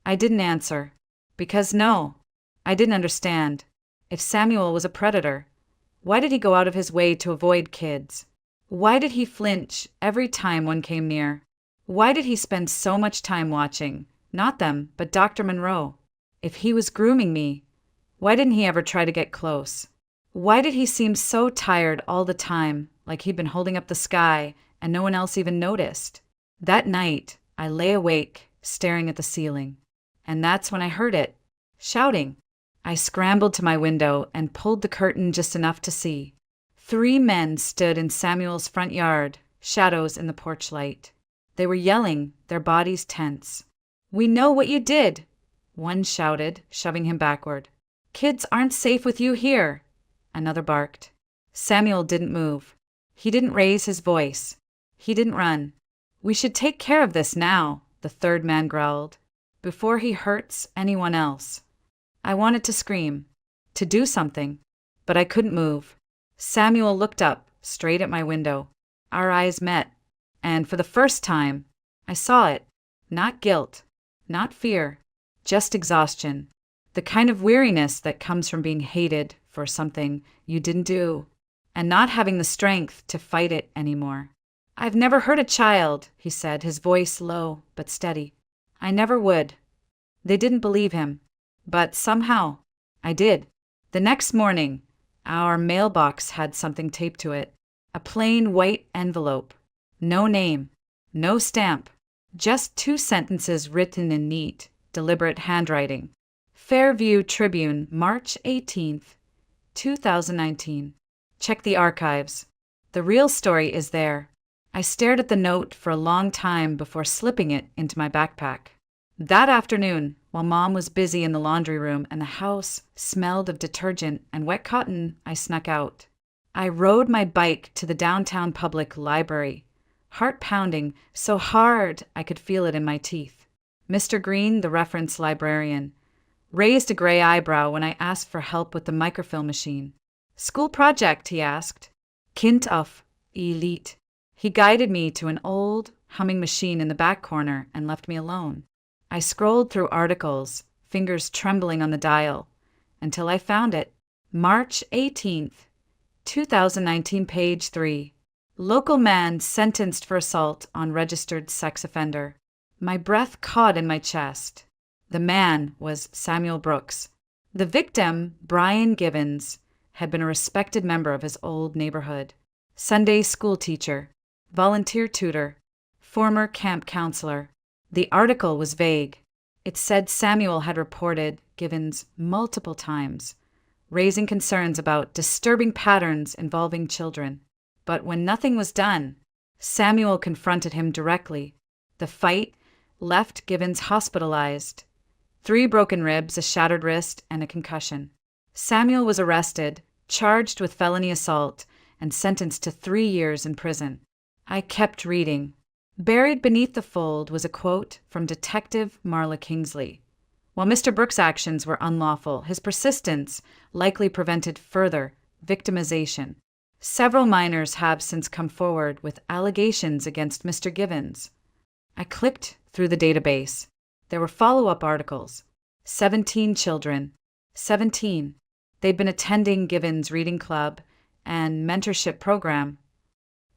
I didn't answer, because no, I didn't understand. If Samuel was a predator, why did he go out of his way to avoid kids? Why did he flinch every time one came near? Why did he spend so much time watching, not them, but Dr. Monroe? If he was grooming me, why didn't he ever try to get close? Why did he seem so tired all the time, like he'd been holding up the sky and no one else even noticed? That night, I lay awake, staring at the ceiling. And that's when I heard it, shouting. I scrambled to my window and pulled the curtain just enough to see. 3 men stood in Samuel's front yard, shadows in the porch light. They were yelling, their bodies tense. "We know what you did," one shouted, shoving him backward. "Kids aren't safe with you here," another barked. Samuel didn't move. He didn't raise his voice. He didn't run. "We should take care of this now," the third man growled, "before he hurts anyone else." I wanted to scream, to do something, but I couldn't move. Samuel looked up, straight at my window. Our eyes met, and for the first time, I saw it. Not guilt, not fear, just exhaustion. The kind of weariness that comes from being hated for something you didn't do, and not having the strength to fight it anymore. "I've never hurt a child," he said, his voice low but steady. "I never would." They didn't believe him, but somehow I did. The next morning, our mailbox had something taped to it. A plain white envelope. No name, no stamp, just 2 sentences written in neat, deliberate handwriting. Fairview Tribune, March 18th, 2019. Check the archives. The real story is there. I stared at the note for a long time before slipping it into my backpack. That afternoon, while Mom was busy in the laundry room and the house smelled of detergent and wet cotton, I snuck out. I rode my bike to the downtown public library, heart pounding so hard I could feel it in my teeth. Mr. Green, the reference librarian, raised a gray eyebrow when I asked for help with the microfilm machine. "School project," he asked. "Kind of elite." He guided me to an old, humming machine in the back corner and left me alone. I scrolled through articles, fingers trembling on the dial, until I found it. March 18th, 2019, page 3. Local man sentenced for assault on registered sex offender. My breath caught in my chest. The man was Samuel Brooks. The victim, Brian Givens, had been a respected member of his old neighborhood. Sunday school teacher, volunteer tutor, former camp counselor. The article was vague. It said Samuel had reported Givens multiple times, raising concerns about disturbing patterns involving children. But when nothing was done, Samuel confronted him directly. The fight left Givens hospitalized. 3 broken ribs, a shattered wrist, and a concussion. Samuel was arrested, charged with felony assault, and sentenced to 3 years in prison. I kept reading. Buried beneath the fold was a quote from Detective Marla Kingsley. While Mr. Brooks' actions were unlawful, his persistence likely prevented further victimization. Several minors have since come forward with allegations against Mr. Givens. I clicked through the database. There were follow-up articles. 17 children. 17. They'd been attending Givens' reading club and mentorship program.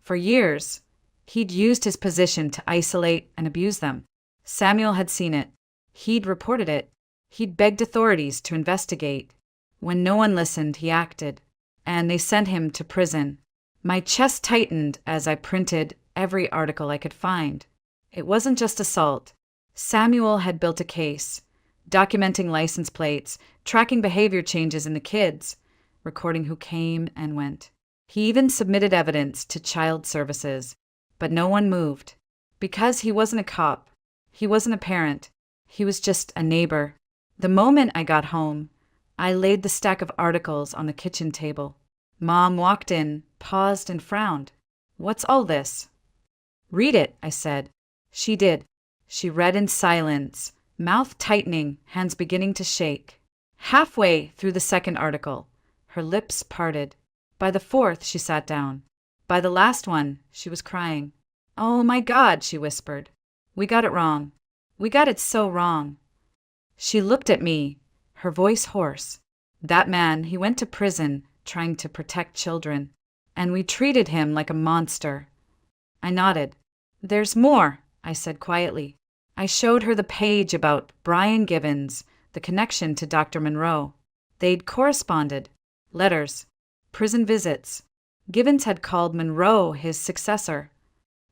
For years, he'd used his position to isolate and abuse them. Samuel had seen it. He'd reported it. He'd begged authorities to investigate. When no one listened, he acted, and they sent him to prison. My chest tightened as I printed every article I could find. It wasn't just assault. Samuel had built a case, documenting license plates, tracking behavior changes in the kids, recording who came and went. He even submitted evidence to child services, but no one moved. Because he wasn't a cop, he wasn't a parent, he was just a neighbor. The moment I got home, I laid the stack of articles on the kitchen table. Mom walked in, paused, and frowned. "What's all this?" "Read it," I said. She did. She read in silence, mouth tightening, hands beginning to shake. Halfway through the second article, her lips parted. By the fourth, she sat down. By the last one, she was crying. "Oh my God," she whispered. "We got it wrong. We got it so wrong." She looked at me, her voice hoarse. "That man, he went to prison trying to protect children, and we treated him like a monster." I nodded. "There's more," I said quietly. I showed her the page about Brian Givens, the connection to Dr. Monroe. They'd corresponded. Letters. Prison visits. Givens had called Monroe his successor.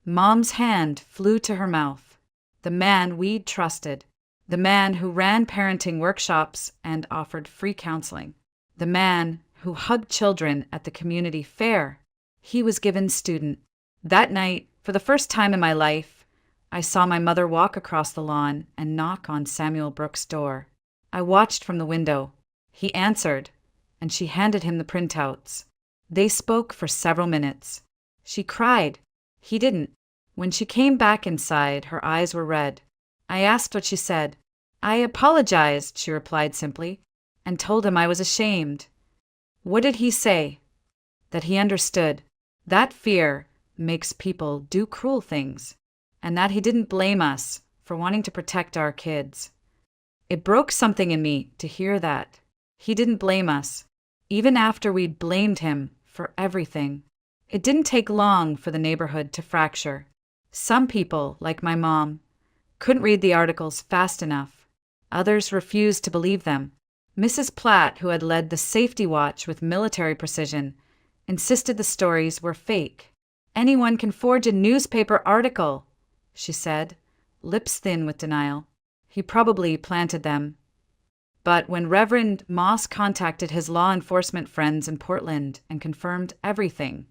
Mom's hand flew to her mouth. The man we'd trusted. The man who ran parenting workshops and offered free counseling. The man who hugged children at the community fair. He was Givens' student. That night, for the first time in my life, I saw my mother walk across the lawn and knock on Samuel Brooks' door. I watched from the window. He answered, and she handed him the printouts. They spoke for several minutes. She cried. He didn't. When she came back inside, her eyes were red. I asked what she said. "I apologized," she replied simply, and told him I was ashamed. What did he say? That he understood. That fear makes people do cruel things, and that he didn't blame us for wanting to protect our kids. It broke something in me to hear that. He didn't blame us, even after we'd blamed him for everything. It didn't take long for the neighborhood to fracture. Some people, like my mom, couldn't read the articles fast enough. Others refused to believe them. Mrs. Platt, who had led the safety watch with military precision, insisted the stories were fake. "Anyone can forge a newspaper article," she said, lips thin with denial. He probably planted them. But when Reverend Moss contacted his law enforcement friends in Portland and confirmed everything,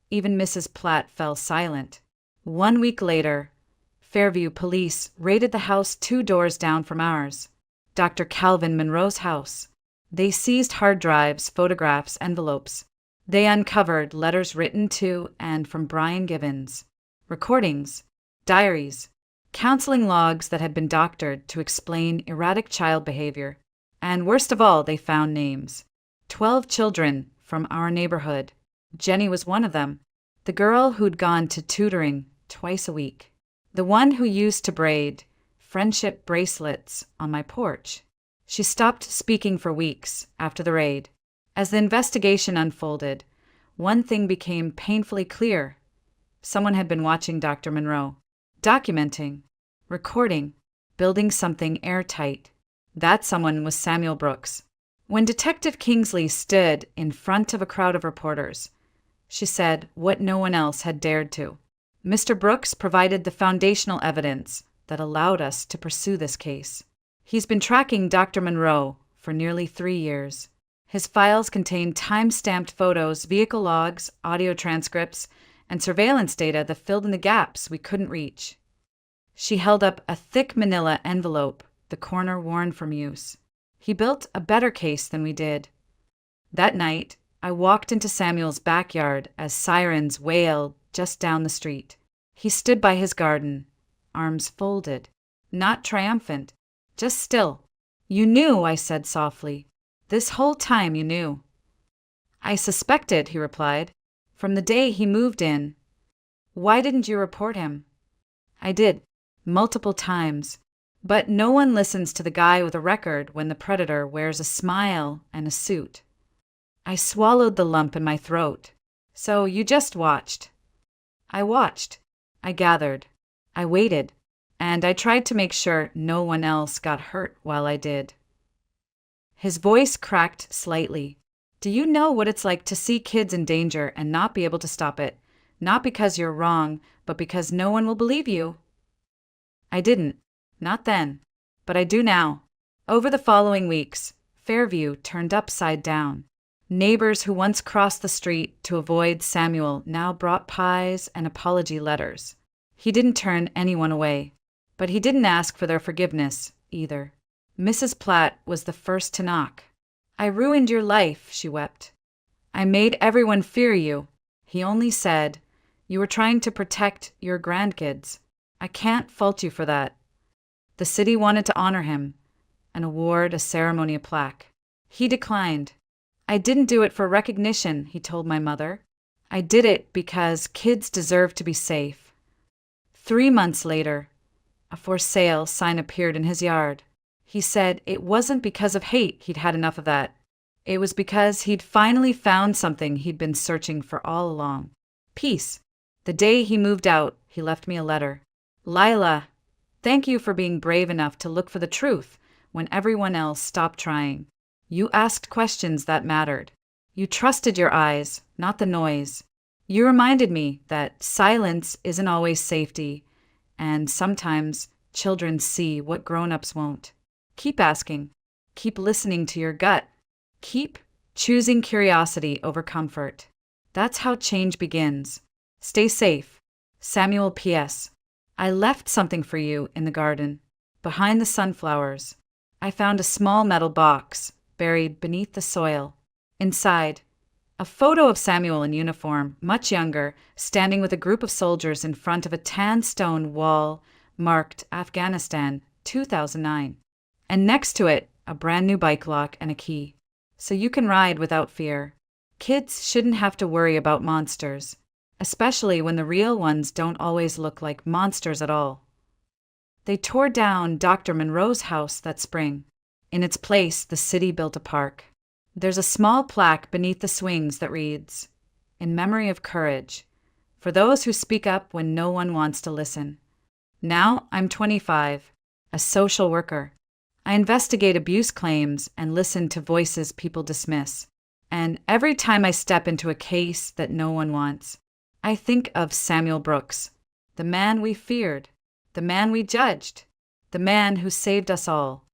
even Mrs. Platt fell silent. 1 week later, Fairview police raided the house 2 doors down from ours, Dr. Calvin Monroe's house. They seized hard drives, photographs, envelopes. They uncovered letters written to and from Brian Givens, recordings, diaries, counseling logs that had been doctored to explain erratic child behavior. And worst of all, they found names. 12 children from our neighborhood. Jenny was one of them, the girl who'd gone to tutoring twice a week, the one who used to braid friendship bracelets on my porch. She stopped speaking for weeks after the raid. As the investigation unfolded, one thing became painfully clear. Someone had been watching Dr. Monroe, documenting, recording, building something airtight. That someone was Samuel Brooks. When Detective Kingsley stood in front of a crowd of reporters, she said what no one else had dared to. Mr. Brooks provided the foundational evidence that allowed us to pursue this case. He's been tracking Dr. Monroe for nearly 3 years. His files contain time-stamped photos, vehicle logs, audio transcripts, and surveillance data that filled in the gaps we couldn't reach. She held up a thick manila envelope, the corner worn from use. He built a better case than we did. That night, I walked into Samuel's backyard as sirens wailed just down the street. He stood by his garden, arms folded, not triumphant, just still. "You knew," I said softly. "This whole time you knew." "I suspected," he replied, "from the day he moved in." "Why didn't you report him?" "I did, multiple times. But no one listens to the guy with a record when the predator wears a smile and a suit." I swallowed the lump in my throat. "So you just watched?" "I watched. I gathered. I waited. And I tried to make sure no one else got hurt while I did." His voice cracked slightly. "Do you know what it's like to see kids in danger and not be able to stop it? Not because you're wrong, but because no one will believe you." I didn't. Not then. But I do now. Over the following weeks, Fairview turned upside down. Neighbors who once crossed the street to avoid Samuel now brought pies and apology letters. He didn't turn anyone away, but he didn't ask for their forgiveness either. Mrs. Platt was the first to knock. "I ruined your life," she wept. "I made everyone fear you." He only said, "You were trying to protect your grandkids. I can't fault you for that." The city wanted to honor him, an award, a ceremony, a plaque. He declined. "I didn't do it for recognition," he told my mother. "I did it because kids deserve to be safe." 3 months later, a for sale sign appeared in his yard. He said it wasn't because of hate he'd had enough of that. It was because he'd finally found something he'd been searching for all along. Peace. The day he moved out, he left me a letter. "Lila, thank you for being brave enough to look for the truth when everyone else stopped trying. You asked questions that mattered. You trusted your eyes, not the noise. You reminded me that silence isn't always safety, and sometimes children see what grown-ups won't. Keep asking. Keep listening to your gut. Keep choosing curiosity over comfort. That's how change begins. Stay safe. Samuel P.S. I left something for you in the garden, behind the sunflowers. I found a small metal box buried beneath the soil. Inside, a photo of Samuel in uniform, much younger, standing with a group of soldiers in front of a tan stone wall marked Afghanistan, 2009. And next to it, a brand new bike lock and a key. So you can ride without fear. Kids shouldn't have to worry about monsters, especially when the real ones don't always look like monsters at all. They tore down Dr. Monroe's house that spring. In its place, the city built a park. There's a small plaque beneath the swings that reads, "In memory of courage, for those who speak up when no one wants to listen." Now I'm 25, a social worker. I investigate abuse claims and listen to voices people dismiss. And every time I step into a case that no one wants, I think of Samuel Brooks, the man we feared, the man we judged, the man who saved us all.